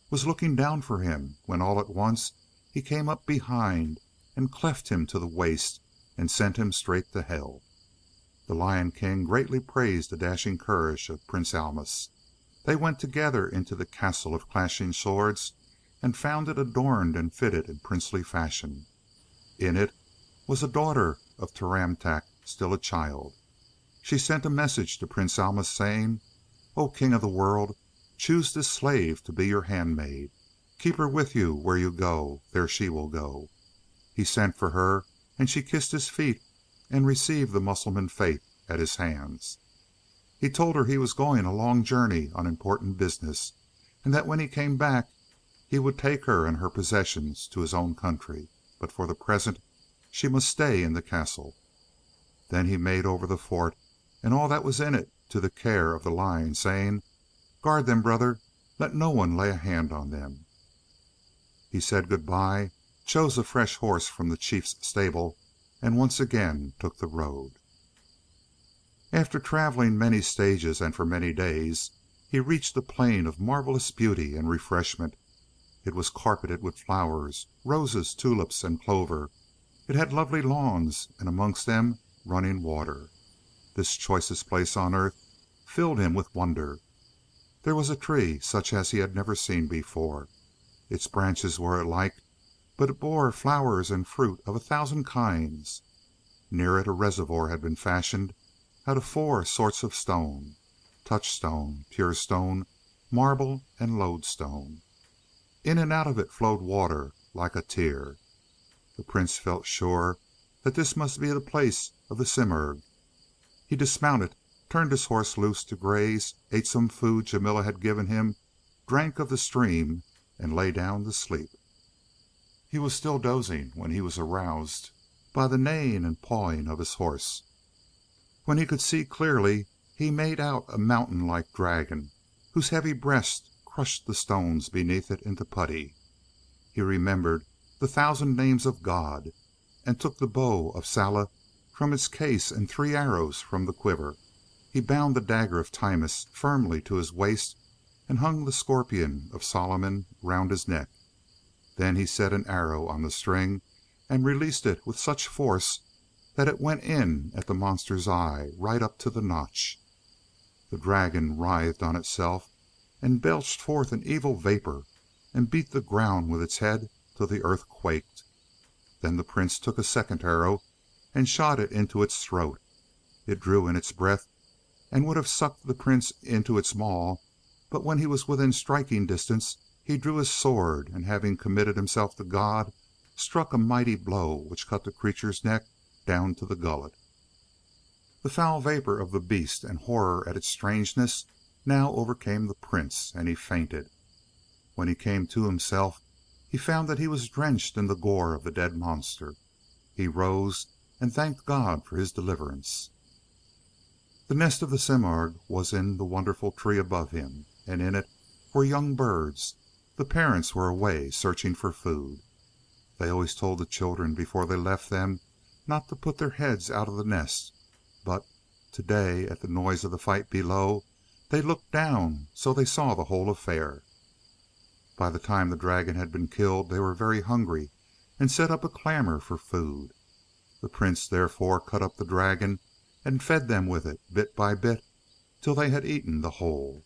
was looking down for him, when all at once he came up behind and cleft him to the waist and sent him straight to hell. The Lion King greatly praised the dashing courage of Prince Almas. They went together into the castle of clashing swords and found it adorned and fitted in princely fashion. In it was a daughter of Taramtak, still a child. She sent a message to Prince Almas, saying, "O King of the world, choose this slave to be your handmaid. Keep her with you where you go, there she will go. He sent for her, and she kissed his feet and received the Mussulman faith at his hands. He told her he was going a long journey on important business, and that when he came back he would take her and her possessions to his own country, but for the present she must stay in the castle. Then he made over the fort and all that was in it to the care of the line, saying, "Guard them, brother. Let no one lay a hand on them." He said good-bye, chose a fresh horse from the chief's stable, and once again took the road. After traveling many stages and for many days, he reached a plain of marvelous beauty and refreshment. It was carpeted with flowers, roses, tulips, and clover. It had lovely lawns, and amongst them running water. This choicest place on earth filled him with wonder. There was a tree such as he had never seen before. Its branches were alike, but it bore flowers and fruit of 1,000 kinds. Near it a reservoir had been fashioned out of 4 sorts of stone: touchstone, pure stone, marble, and lodestone. In and out of it flowed water like a tear. The prince felt sure that this must be the place of the Simurg. He dismounted, turned his horse loose to graze, ate some food Jamila had given him, drank of the stream, and lay down to sleep. He was still dozing when he was aroused by the neighing and pawing of his horse. When he could see clearly, he made out a mountain-like dragon, whose heavy breast crushed the stones beneath it into putty. He remembered the 1,000 names of God, and took the bow of Sala from its case and 3 arrows from the quiver. He bound the dagger of Timus firmly to his waist, and hung the scorpion of Solomon round his neck. Then he set an arrow on the string, and released it with such force that it went in at the monster's eye, right up to the notch. The dragon writhed on itself, and belched forth an evil vapor, and beat the ground with its head till the earth quaked. Then the prince took a second arrow, and shot it into its throat. It drew in its breath, and would have sucked the prince into its maw, but when he was within striking distance, he drew his sword, and having committed himself to God, struck a mighty blow which cut the creature's neck down to the gullet. The foul vapor of the beast and horror at its strangeness now overcame the prince, and he fainted. When he came to himself, he found that he was drenched in the gore of the dead monster. He rose and thanked God for his deliverance. The nest of the Simurg was in the wonderful tree above him, and in it were young birds. The parents were away searching for food. They always told the children before they left them not to put their heads out of the nest, but today, at the noise of the fight below, they looked down, so they saw the whole affair. By the time the dragon had been killed, they were very hungry, and set up a clamor for food. The prince therefore cut up the dragon, and fed them with it bit by bit, till they had eaten the whole.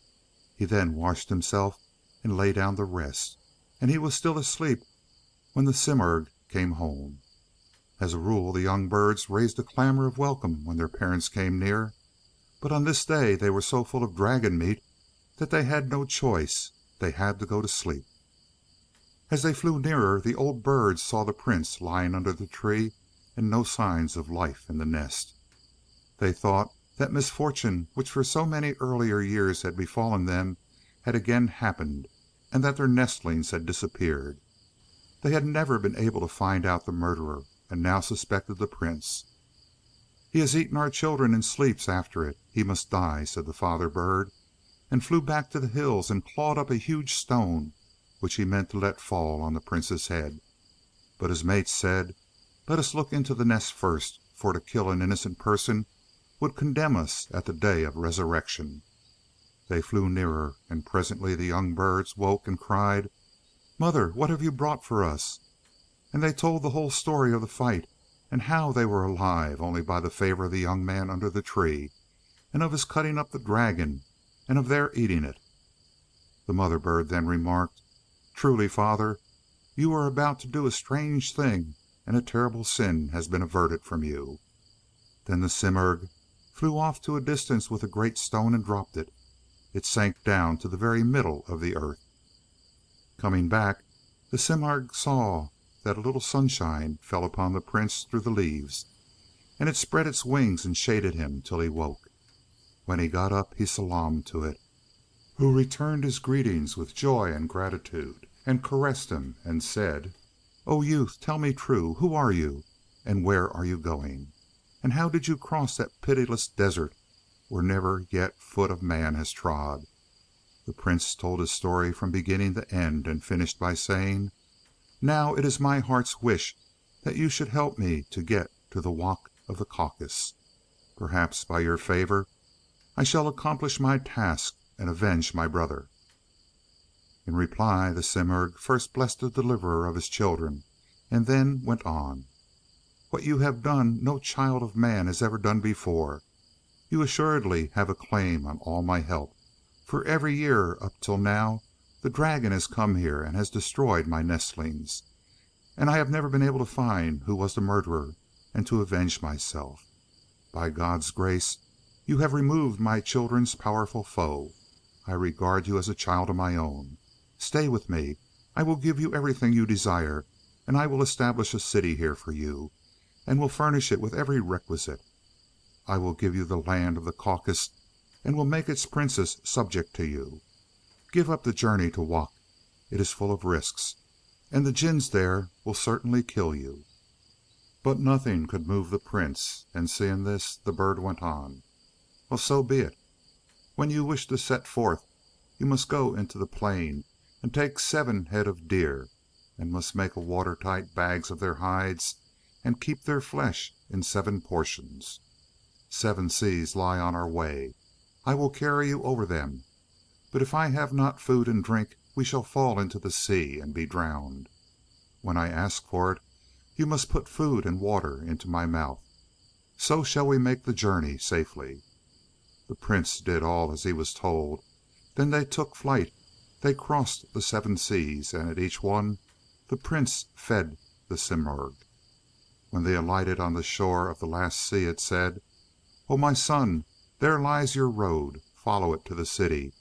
He then washed himself and lay down to rest, and he was still asleep when the Simurg came home. As a rule, the young birds raised a clamor of welcome when their parents came near, but on this day they were so full of dragon meat that they had no choice. They had to go to sleep. As they flew nearer, the old birds saw the prince lying under the tree, and no signs of life in the nest. They thought that misfortune which for so many earlier years had befallen them had again happened, and that their nestlings had disappeared. They had never been able to find out the murderer, and now suspected the prince. "He has eaten our children and sleeps after it. He must die," said the father bird, and flew back to the hills and clawed up a huge stone which he meant to let fall on the prince's head. But his mates said, "Let us look into the nest first, for to kill an innocent person would condemn us at the day of resurrection." They flew nearer, and presently the young birds woke and cried, "Mother, what have you brought for us?" And they told the whole story of the fight, and how they were alive only by the favor of the young man under the tree, and of his cutting up the dragon, and of their eating it. The mother bird then remarked, "Truly, father, you are about to do a strange thing, and a terrible sin has been averted from you." Then the Simurg flew off to a distance with a great stone and dropped it. It sank down to the very middle of the earth. Coming back, The Simurg saw that a little sunshine fell upon the prince through the leaves, and it spread its wings and shaded him till he woke. When he got up he salaamed to it, who returned his greetings with joy and gratitude, and caressed him, and said, "O youth, tell me true, who are you, and where are you going? And how did you cross that pitiless desert where never yet foot of man has trod?" The prince told his story from beginning to end, and finished by saying, "Now it is my heart's wish that you should help me to get to the walk of the Caucus. Perhaps by your favor I shall accomplish my task and avenge my brother." In reply the Simurg first blessed the deliverer of his children, and then went on. "What you have done no child of man has ever done before. You assuredly have a claim on all my help, for every year up till now the dragon has come here and has destroyed my nestlings, and I have never been able to find who was the murderer and to avenge myself. By God's grace you have removed my children's powerful foe. I regard you as a child of my own. Stay with me. I will give you everything you desire, and I will establish a city here for you, and will furnish it with every requisite. I will give you the land of the Caucus, and will make its princes subject to you. Give up the journey to Wak. It is full of risks, and the jinns there will certainly kill you." But nothing could move the prince, and seeing this, the bird went on. "Well, so be it. When you wish to set forth, you must go into the plain and take 7 head of deer, and must make watertight bags of their hides, and keep their flesh in 7 portions. 7 seas lie on our way. I will carry you over them, but if I have not food and drink, we shall fall into the sea and be drowned. When I ask for it, you must put food and water into my mouth. So shall we make the journey safely." The prince did all as he was told. Then they took flight. They crossed the 7 seas, and at each one the prince fed the Simurg. When they alighted on the shore of the last sea, it said, "O my son, there lies your road. Follow it to the city.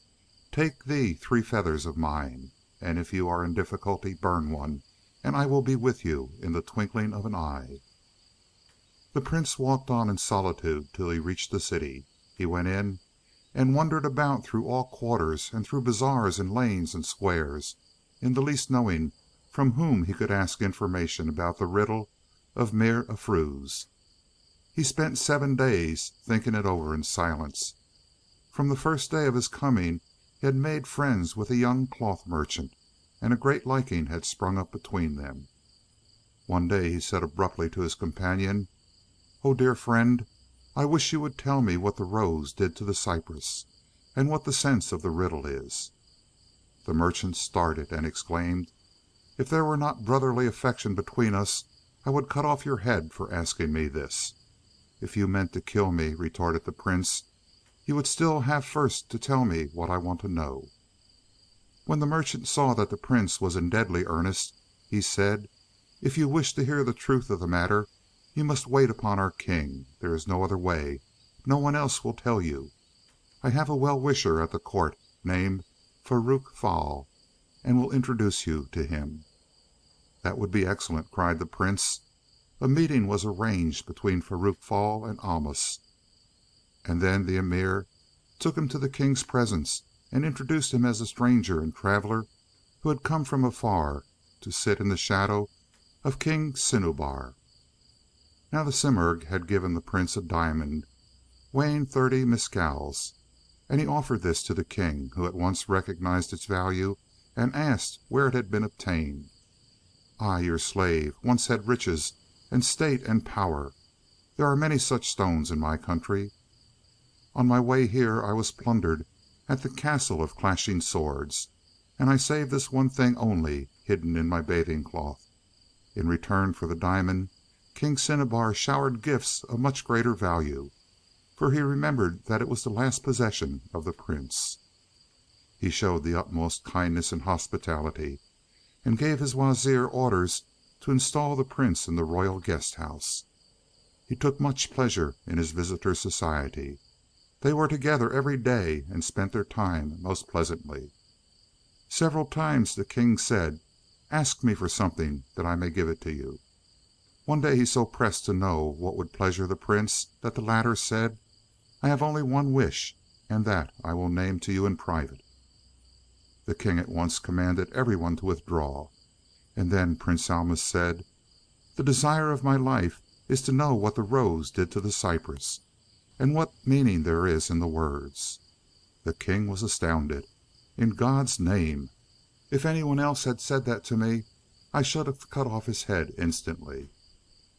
Take thee 3 feathers of mine, and if you are in difficulty, burn one, and I will be with you in the twinkling of an eye." The prince walked on in solitude till he reached the city. He went in and wandered about through all quarters, and through bazaars and lanes and squares, in the least knowing from whom he could ask information about the riddle of Mir Afruz. He spent 7 days thinking it over in silence. From the first day of his coming he had made friends with a young cloth merchant, and a great liking had sprung up between them. One day he said abruptly to his companion, "Oh, dear friend, I wish you would tell me what the rose did to the cypress, and what the sense of the riddle is." The merchant started and exclaimed, "If there were not brotherly affection between us, I would cut off your head for asking me this." "If you meant to kill me," retorted the prince, "you would still have first to tell me what I want to know." When the merchant saw that the prince was in deadly earnest, he said, "If you wish to hear the truth of the matter, you must wait upon our king. There is no other way. No one else will tell you. I have a well-wisher at the court named Farrukh Fal, and will introduce you to him." "That would be excellent," cried the prince. A meeting was arranged between Farrukh Fal and Almus, and then the Emir took him to the king's presence and introduced him as a stranger and traveler who had come from afar to sit in the shadow of King Sinubar. Now the Simurg had given the prince a diamond weighing 30 miscals, and he offered this to the king, who at once recognized its value and asked where it had been obtained. "I, your slave, once had riches and state and power. There are many such stones in my country. On my way here I was plundered at the Castle of Clashing Swords, and I saved this one thing only, hidden in my bathing cloth. In return for the diamond, King Cinnabar showered gifts of much greater value, for he remembered that it was the last possession of the prince. He showed the utmost kindness and hospitality, and gave his Wazir orders to install the prince in the royal guest house. He took much pleasure in his visitor's society. They were together every day and spent their time most pleasantly. Several times the king said, Ask me for something that I may give it to you." One day he so pressed to know what would pleasure the Prince that the latter said, "I have only one wish, and that I will name to you in private." The king at once commanded everyone to withdraw, and then Prince Almus said, "The desire of my life is to know what the rose did to the cypress, and what meaning there is in the words." The king was astounded. In God's name! If anyone else had said that to me, I should have cut off his head instantly.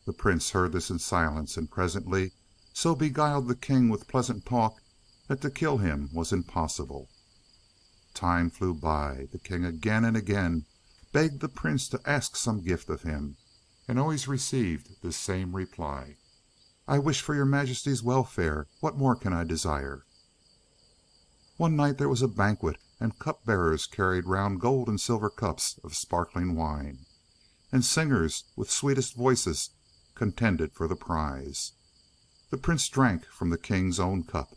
The prince heard this in silence, and presently so beguiled the king with pleasant talk that to kill him was impossible. Time flew by. The king again and again begged the prince to ask some gift of him, and always received this same reply: "I wish for your majesty's welfare. What more can I desire?" One night there was a banquet, and cupbearers carried round gold and silver cups of sparkling wine, and singers with sweetest voices contended for the prize. The prince drank from the king's own cup,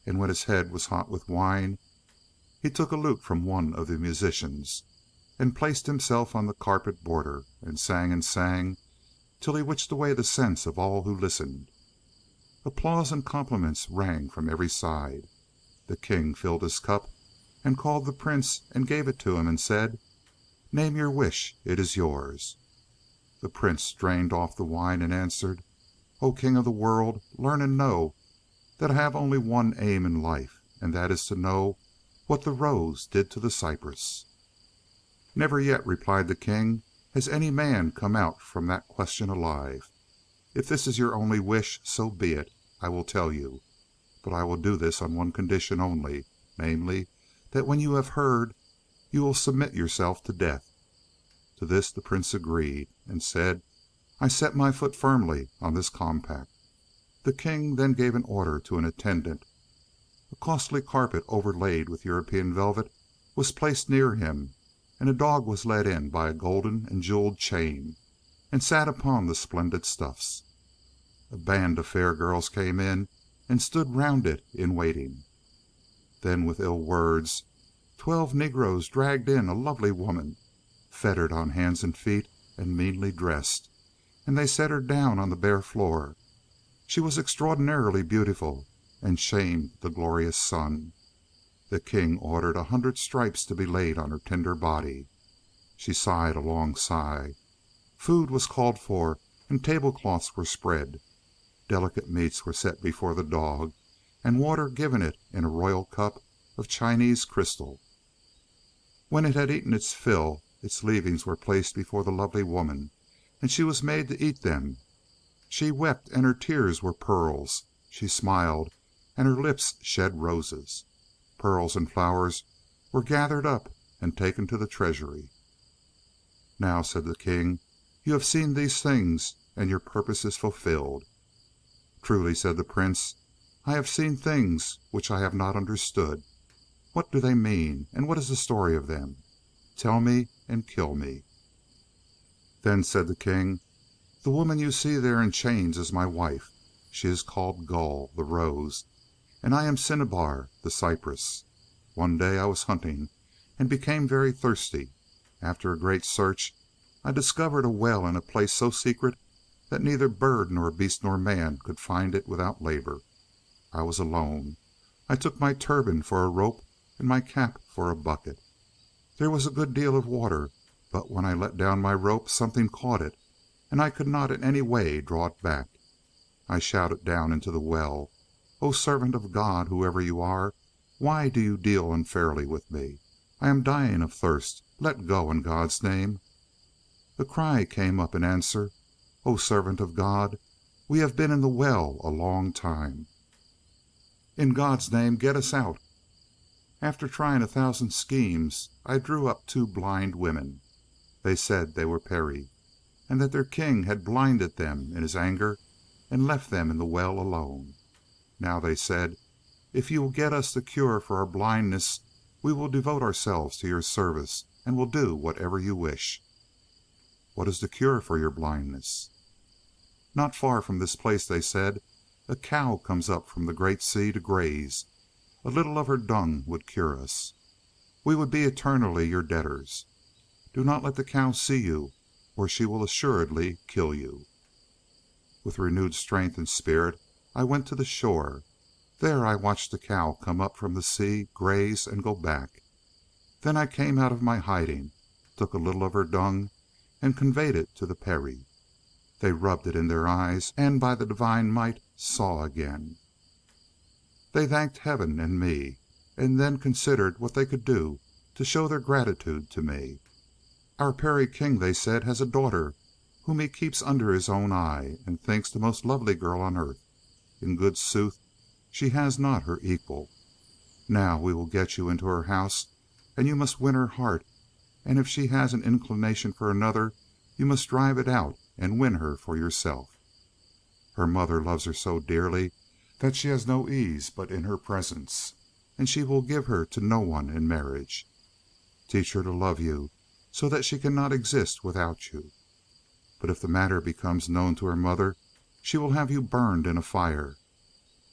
and when his head was hot with wine, he took a lute from one of the musicians, and placed himself on the carpet border, and sang till he witched away the sense of all who listened. Applause and compliments rang from every side. The king filled his cup, and called the prince, and gave it to him, and said, "Name your wish, it is yours." The prince drained off the wine, and answered, "O king of the world, learn and know that I have only one aim in life, and that is to know what the rose did to the cypress." "Never yet," replied the king, "has any man come out from that question alive. If this is your only wish, so be it. I will tell you. But I will do this on one condition only, namely, that when you have heard, you will submit yourself to death." To this the prince agreed, and said, "I set my foot firmly on this compact." The king then gave an order to an attendant. A costly carpet overlaid with European velvet was placed near him, and a dog was led in by a golden and jeweled chain, and sat upon the splendid stuffs. A band of fair girls came in and stood round it in waiting. Then with ill words 12 negroes dragged in a lovely woman, fettered on hands and feet, and meanly dressed, and they set her down on the bare floor. She was extraordinarily beautiful, and shamed the glorious sun. The king ordered 100 stripes to be laid on her tender body. She sighed a long sigh. Food was called for, and tablecloths were spread. Delicate meats were set before the dog, and water given it in a royal cup of Chinese crystal. When it had eaten its fill, its leavings were placed before the lovely woman, and she was made to eat them. She wept, and her tears were pearls. She smiled, and her lips shed roses. Pearls and flowers were gathered up and taken to the treasury. "Now," said the king, "you have seen these things, and your purpose is fulfilled." "Truly," said the prince, "I have seen things which I have not understood. What do they mean, and what is the story of them? Tell me, and kill me." Then said the king, "The woman you see there in chains is my wife. She is called Gull, the rose, and I am Cinnabar, the cypress. One day I was hunting, and became very thirsty. After a great search, I discovered a well in a place so secret that neither bird nor beast nor man could find it without labor. I was alone. I took my turban for a rope, and my cap for a bucket. There was a good deal of water, but when I let down my rope something caught it, and I could not in any way draw it back. I shouted down into the well, 'O servant of God, whoever you are, why do you deal unfairly with me? I am dying of thirst. Let go, in God's name.' The cry came up in answer, 'O servant of God, we have been in the well a long time. In God's name, get us out.' After trying 1,000 schemes, I drew up 2 blind women. They said they were Peri, and that their king had blinded them in his anger and left them in the well alone. Now they said, 'If you will get us the cure for our blindness, we will devote ourselves to your service, and will do whatever you wish.' 'What is the cure for your blindness?' 'Not far from this place,' they said, 'a cow comes up from the great sea to graze. A little of her dung would cure us. We would be eternally your debtors. Do not let the cow see you, or she will assuredly kill you." With renewed strength and spirit I went to the shore. There I watched the cow come up from the sea, graze, and go back. Then I came out of my hiding, took a little of her dung, and conveyed it to the Peri. They rubbed it in their eyes, and by the divine might saw again. They thanked heaven and me, and then considered what they could do to show their gratitude to me. "Our Peri king," they said, "has a daughter whom he keeps under his own eye, and thinks the most lovely girl on earth. In good sooth, she has not her equal. Now we will get you into her house, and you must win her heart, and if she has an inclination for another, you must drive it out and win her for yourself. Her mother loves her so dearly that she has no ease but in her presence, and she will give her to no one in marriage. Teach her to love you so that she cannot exist without you. But if the matter becomes known to her mother, she will have you burned in a fire.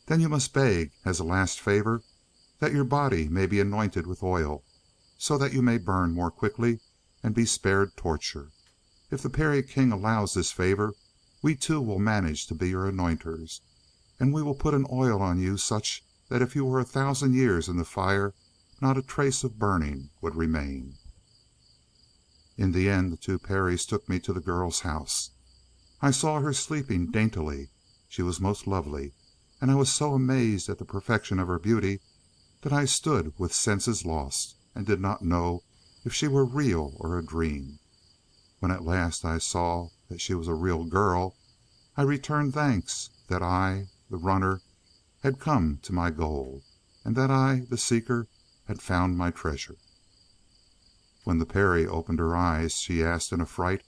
Then you must beg, as a last favor, that your body may be anointed with oil, so that you may burn more quickly and be spared torture. If the Peri king allows this favor, we too will manage to be your anointers, and we will put an oil on you such that if you were 1,000 years in the fire, not a trace of burning would remain." In the end the two Peris took me to the girl's house. I saw her sleeping daintily. She was most lovely, and I was so amazed at the perfection of her beauty that I stood with senses lost, and did not know if she were real or a dream. When at last I saw that she was a real girl, I returned thanks that I, the runner, had come to my goal, and that I, the seeker, had found my treasure. When the Peri opened her eyes, she asked in a fright,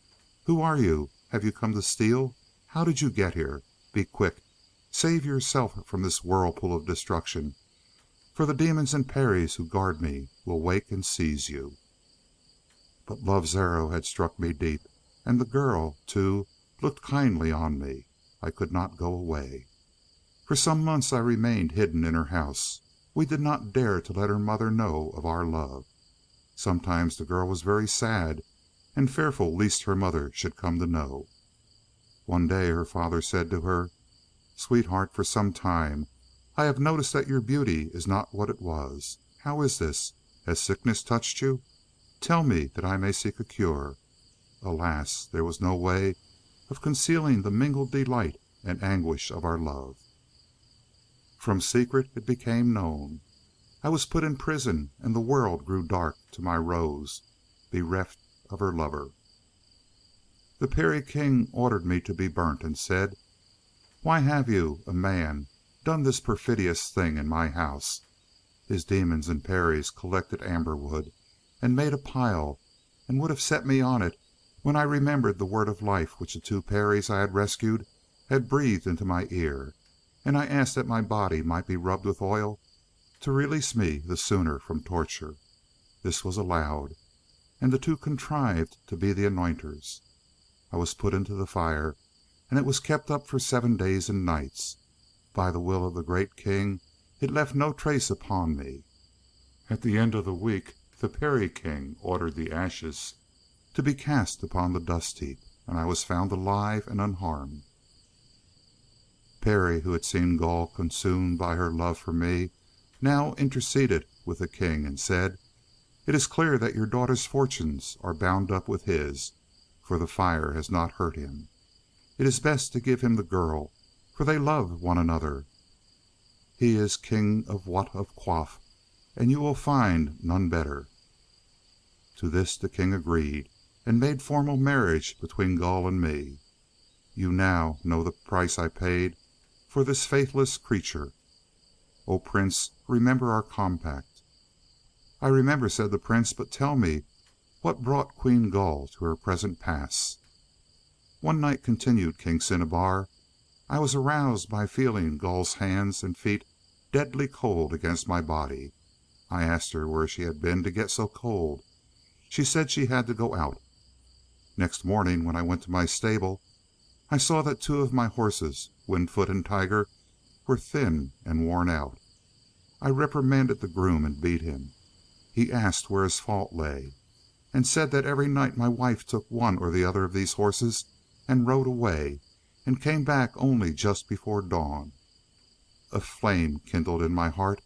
"Who are you? Have you come to steal? How did you get here? Be quick! Save yourself from this whirlpool of destruction, for the demons and Peris who guard me will wake and seize you." But love's arrow had struck me deep, and the girl, too, looked kindly on me. I could not go away. For some months I remained hidden in her house. We did not dare to let her mother know of our love. Sometimes the girl was very sad, and fearful lest her mother should come to know. One day her father said to her, "Sweetheart, for some time I have noticed that your beauty is not what it was. How is this? Has sickness touched you? Tell me that I may seek a cure." Alas, there was no way of concealing the mingled delight and anguish of our love. From secret it became known. I was put in prison, and the world grew dark to my Rose, bereft of her lover. The Peri king ordered me to be burnt, and said, "Why have you, a man, done this perfidious thing in my house?" His demons and Peris collected amber wood, and made a pile, and would have set me on it, when I remembered the word of life which the two Peris I had rescued had breathed into my ear, and I asked that my body might be rubbed with oil to release me the sooner from torture. This was allowed, and the two contrived to be the anointers. I was put into the fire, and it was kept up for 7 days and nights. By the will of the great king, it left no trace upon me. At the end of the week, the Peri king ordered the ashes to be cast upon the dust heap, and I was found alive and unharmed. Peri, who had seen Gaul consumed by her love for me, now interceded with the king, and said, "It is clear that your daughter's fortunes are bound up with his, for the fire has not hurt him. It is best to give him the girl, for they love one another. He is king of Wat of Quaff, and you will find none better." To this the king agreed, and made formal marriage between Gaul and me. You now know the price I paid for this faithless creature. O Prince, remember our compact." "I remember," said the Prince, "but tell me what brought Queen Gull to her present pass." "One night," continued King Cinnabar, "I was aroused by feeling Gull's hands and feet deadly cold against my body. I asked her where she had been to get so cold. She said she had to go out. Next morning, when I went to my stable, I saw that 2 of my horses, Windfoot and Tiger, were thin and worn out. I reprimanded the groom and beat him. He asked where his fault lay. and said that every night my wife took one or the other of these horses and rode away, and came back only just before dawn. A flame kindled in my heart,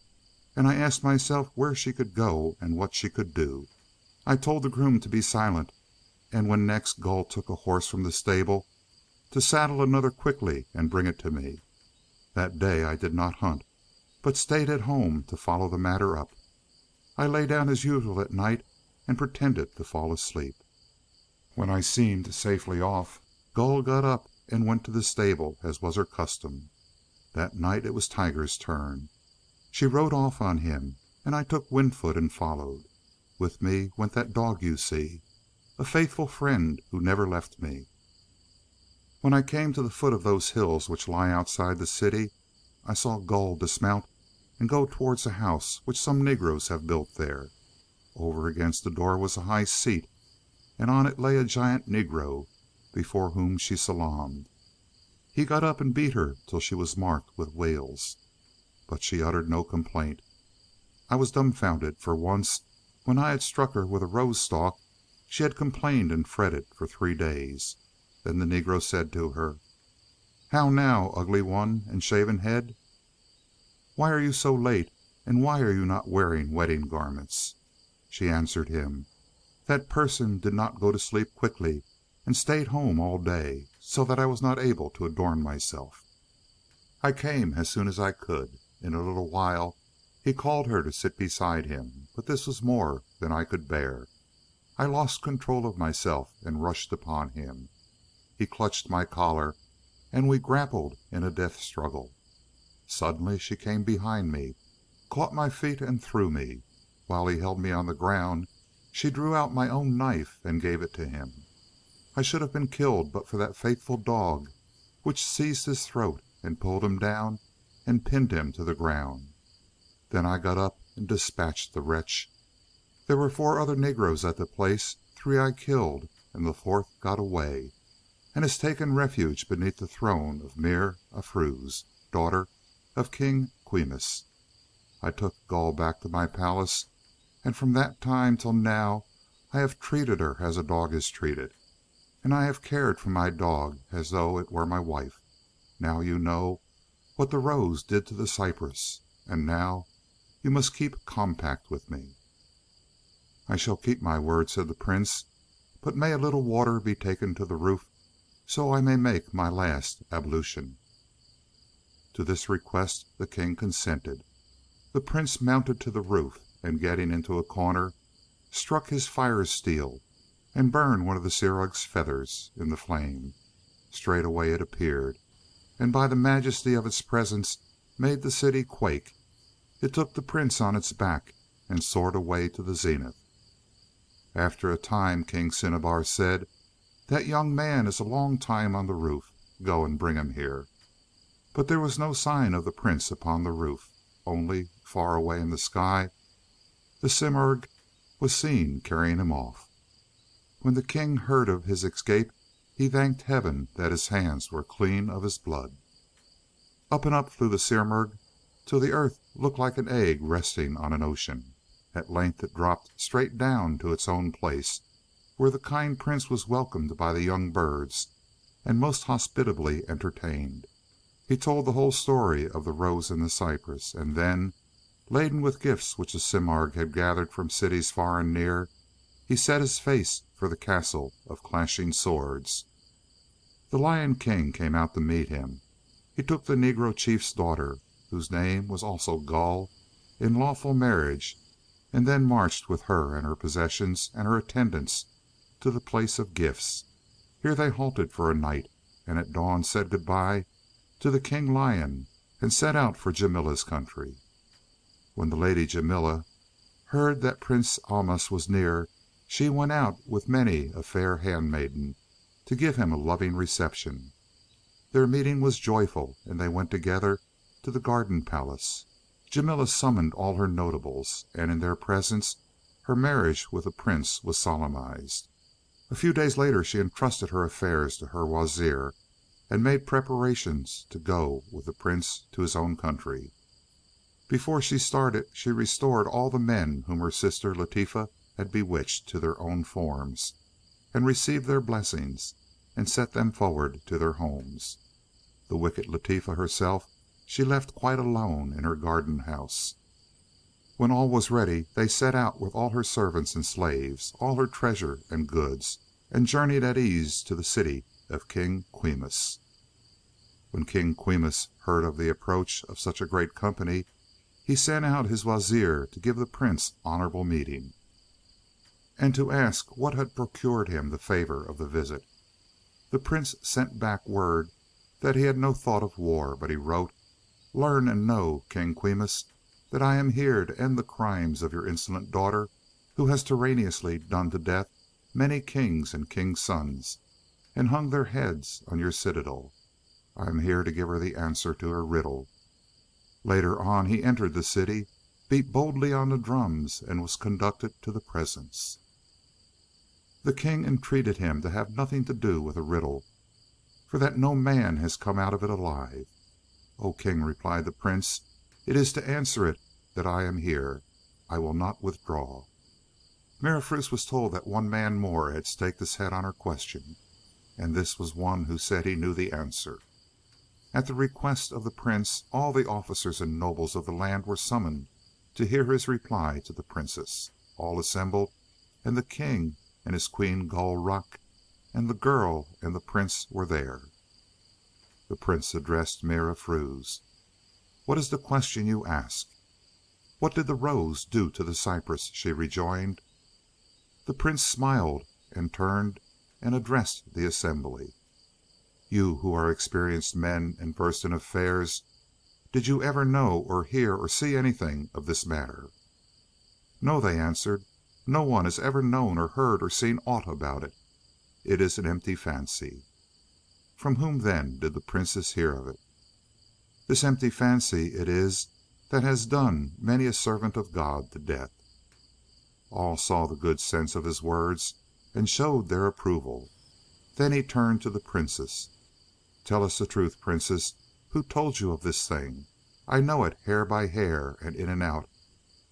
and I asked myself where she could go and what she could do. I told the groom to be silent, and when next Gull took a horse from the stable, to saddle another quickly and bring it to me. That day I did not hunt, but stayed at home to follow the matter up. I lay down as usual at night and pretended to fall asleep. When I seemed safely off, Gull got up and went to the stable as was her custom. That night it was Tiger's turn. She rode off on him, and I took Windfoot and followed. With me went that dog you see, a faithful friend who never left me. When I came to the foot of those hills which lie outside the city, I saw Gull dismount and go towards a house which some negroes have built there. Over against the door was a high seat, and on it lay a giant negro, before whom she salaamed. He got up and beat her till she was marked with wales, but she uttered no complaint. I was dumbfounded, for once, when I had struck her with a rose stalk, she had complained and fretted for 3 days. Then the negro said to her, "How now, ugly one and shaven head? Why are you so late, and why are you not wearing wedding garments?" She answered him, "That person did not go to sleep quickly, and stayed home all day, so that I was not able to adorn myself. I came as soon as I could. In a little while he called her to sit beside him, but this was more than I could bear. I lost control of myself and rushed upon him. He clutched my collar, and we grappled in a death struggle. Suddenly she came behind me, caught my feet and threw me. While he held me on the ground, she drew out my own knife and gave it to him. I should have been killed but for that faithful dog, which seized his throat and pulled him down and pinned him to the ground. Then I got up and dispatched the wretch. There were 4 other negroes at the place. 3 I killed, and the 4th got away, and has taken refuge beneath the throne of Mer Afruz, daughter of King Quimus. I took Gull back to my palace, and from that time till now I have treated her as a dog is treated, and I have cared for my dog as though it were my wife. Now you know what the rose did to the cypress, and now you must keep compact with me." "I shall keep my word," said the Prince, "but may a little water be taken to the roof, so I may make my last ablution?" To this request the king consented. The Prince mounted to the roof, and getting into a corner, struck his fire steel and burned one of the Simurg's feathers in the flame. Straightway it appeared, and by the majesty of its presence made the city quake. It took the Prince on its back and soared away to the zenith. After a time King Cinnabar said, "That young man is a long time on the roof. Go and bring him here." But there was no sign of the Prince upon the roof, only, far away in the sky, the Simurg was seen carrying him off. When the king heard of his escape, he thanked heaven that his hands were clean of his blood. Up and up flew the Simurg, till the earth looked like an egg resting on an ocean. At length it dropped straight down to its own place, where the kind Prince was welcomed by the young birds, and most hospitably entertained. He told the whole story of the rose and the cypress, and then, laden with gifts which the Simurg had gathered from cities far and near, he set his face for the castle of clashing swords. The Lion King came out to meet him. He took the negro chief's daughter, whose name was also Gull, in lawful marriage, and then marched with her and her possessions and her attendants to the place of gifts. Here they halted for a night, and at dawn said good-bye to the King Lion and set out for Jamila's country. When the Lady Jamila heard that Prince Almas was near, she went out with many a fair handmaiden to give him a loving reception. Their meeting was joyful, and they went together to the garden palace. Jamila summoned all her notables, and in their presence her marriage with the Prince was solemnized. A few days later she entrusted her affairs to her Wazir, and made preparations to go with the Prince to his own country. Before she started she restored all the men whom her sister Latifa had bewitched to their own forms, and received their blessings, and set them forward to their homes. The wicked Latifa herself she left quite alone in her garden house. When all was ready, they set out with all her servants and slaves, all her treasure and goods, and journeyed at ease to the city of King Quimus. When King Quimus heard of the approach of such a great company, he sent out his Wazir to give the Prince honorable meeting, and to ask what had procured him the favor of the visit. The Prince sent back word that he had no thought of war, but he wrote, "Learn and know, King Quimus, that I am here to end the crimes of your insolent daughter, who has tyrannously done to death many kings and kings' sons, and hung their heads on your citadel. I am here to give her the answer to her riddle." Later on he entered the city, beat boldly on the drums, and was conducted to the presence. The king entreated him to have nothing to do with the riddle, for that no man has come out of it alive. "O king," replied the prince, "it is to answer it that I am here. I will not withdraw." Mirafrus was told that one man more had staked his head on her question, and this was one who said he knew the answer. At the request of the prince, all the officers and nobles of the land were summoned to hear his reply to the princess. All assembled, and the king and his queen Gull Ruck, and the girl and the prince were there. The prince addressed Mirafrus. "What is the question you ask?" "What did the rose do to the cypress?" she rejoined. The prince smiled and turned and addressed the assembly. "You who are experienced men and versed in affairs, did you ever know or hear or see anything of this matter?" "No," they answered. "No one has ever known or heard or seen aught about it. It is an empty fancy." "From whom, then, did the princess hear of it?" "This empty fancy it is that has done many a servant of God to death." All saw the good sense of his words and showed their approval. Then he turned to the princess. "Tell us the truth, princess. Who told you of this thing? I know it hair by hair and in and out,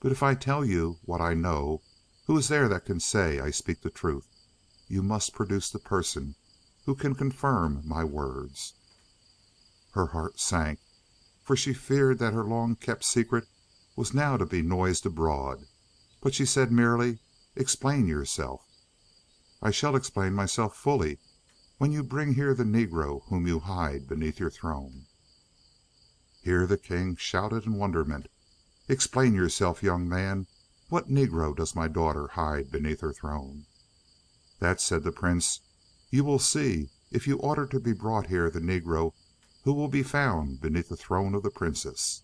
but if I tell you what I know, who is there that can say I speak the truth? You must produce the person who can confirm my words." Her heart sank, for she feared that her long kept secret was now to be noised abroad, but she said merely, "Explain yourself." "I shall explain myself fully when you bring here the negro whom you hide beneath your throne." Here the king shouted in wonderment. "Explain yourself, young man. What negro does my daughter hide beneath her throne?" "That," said the prince, "you will see if you order to be brought here the negro who will be found beneath the throne of the princess."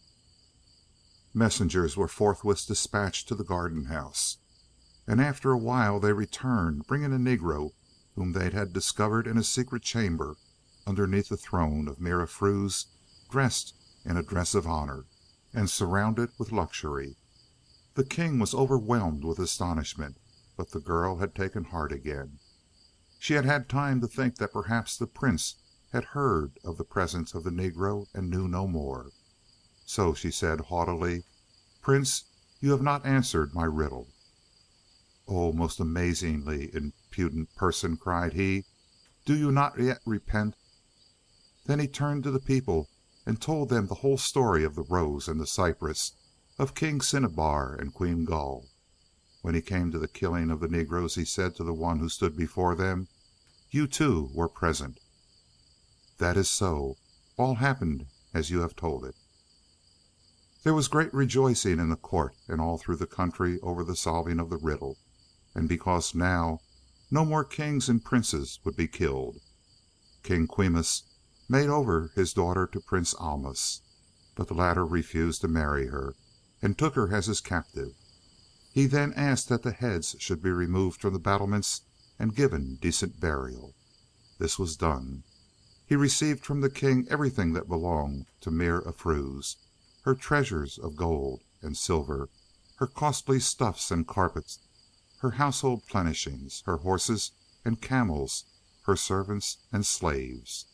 Messengers were forthwith dispatched to the garden house, and after a while they returned, bringing a negro whom they had discovered in a secret chamber underneath the throne of Mirafrus, dressed in a dress of honor, and surrounded with luxury. The king was overwhelmed with astonishment, but the girl had taken heart again. She had had time to think that perhaps the prince had heard of the presence of the negro and knew no more. So she said haughtily, "Prince, you have not answered my riddle." "Oh, most amazingly impudent person," cried he, "do you not yet repent?" Then he turned to the people and told them the whole story of the rose and the cypress, of King Cinnabar and Queen Gull. When he came to the killing of the negroes, he said to the one who stood before them, "You too were present." "That is so. All happened as you have told it." There was great rejoicing in the court and all through the country over the solving of the riddle, and because now no more kings and princes would be killed. King Quimus made over his daughter to Prince Almus, but the latter refused to marry her, and took her as his captive. He then asked that the heads should be removed from the battlements and given decent burial. This was done. He received from the king everything that belonged to Mirafrus, her treasures of gold and silver, her costly stuffs and carpets, her household plenishings, her horses and camels, her servants and slaves.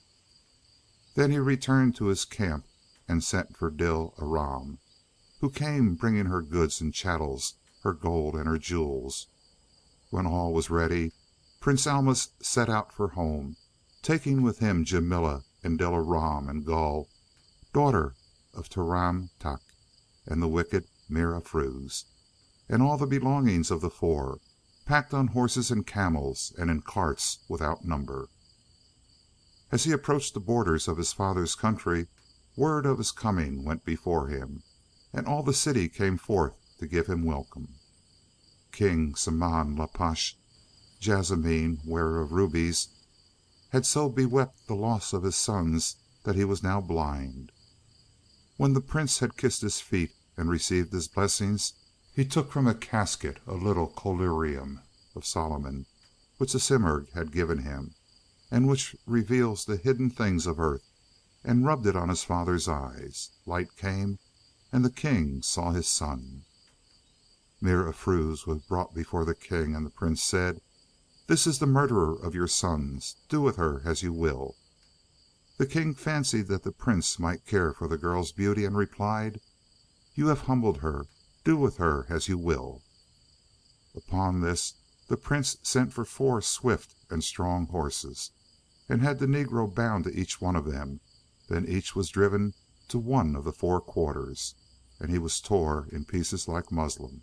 Then he returned to his camp and sent for Dil Aram, who came bringing her goods and chattels, her gold and her jewels, When all was ready, Prince Almus set out for home, taking with him Jamila and Dilaram and Gull, daughter of Taram Tak, and the wicked Mira Fruz, and all the belongings of the four, packed on horses and camels and in carts without number. As he approached the borders of his father's country, word of his coming went before him, and all the city came forth to give him welcome. King Saman Lapash, Jasmine, wearer of rubies, had so bewept the loss of his sons that he was now blind. When the prince had kissed his feet and received his blessings, he took from a casket a little collyrium of Solomon, which the Simurg had given him, and which reveals the hidden things of earth, and rubbed it on his father's eyes. Light came, and the king saw his son. Mira Fruz was brought before the king, and the prince said, "This is the murderer of your sons. Do with her as you will." The king fancied that the prince might care for the girl's beauty, and replied, "You have humbled her. Do with her as you will." Upon this the prince sent for 4 swift and strong horses, and had the negro bound to each one of them. Then each was driven to one of the 4 quarters, and he was tore in pieces like muslin.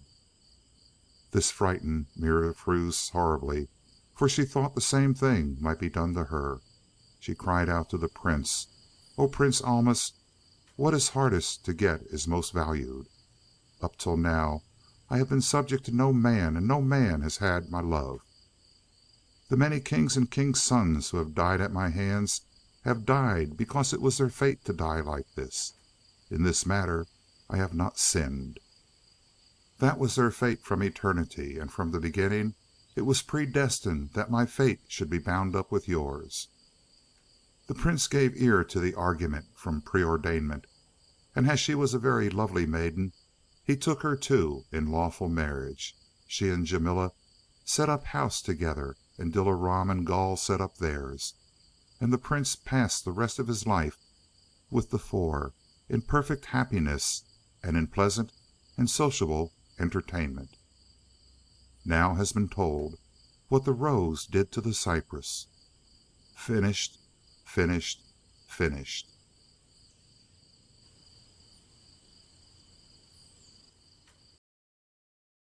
This frightened Mira Fruz horribly, for she thought the same thing might be done to her. She cried out to the prince, "O Prince Almus, what is hardest to get is most valued. Up till now I have been subject to no man, and no man has had my love. The many kings and kings' sons who have died at my hands have died because it was their fate to die like this. In this matter I have not sinned. That was their fate from eternity, and from the beginning it was predestined that my fate should be bound up with yours." The prince gave ear to the argument from preordainment, and as she was a very lovely maiden, he took her too in lawful marriage. She and Jamila set up house together, and Dilaram and Gull set up theirs, and the prince passed the rest of his life with the 4 in perfect happiness and in pleasant and sociable entertainment. Now has been told what the rose did to the cypress. Finished, finished, finished.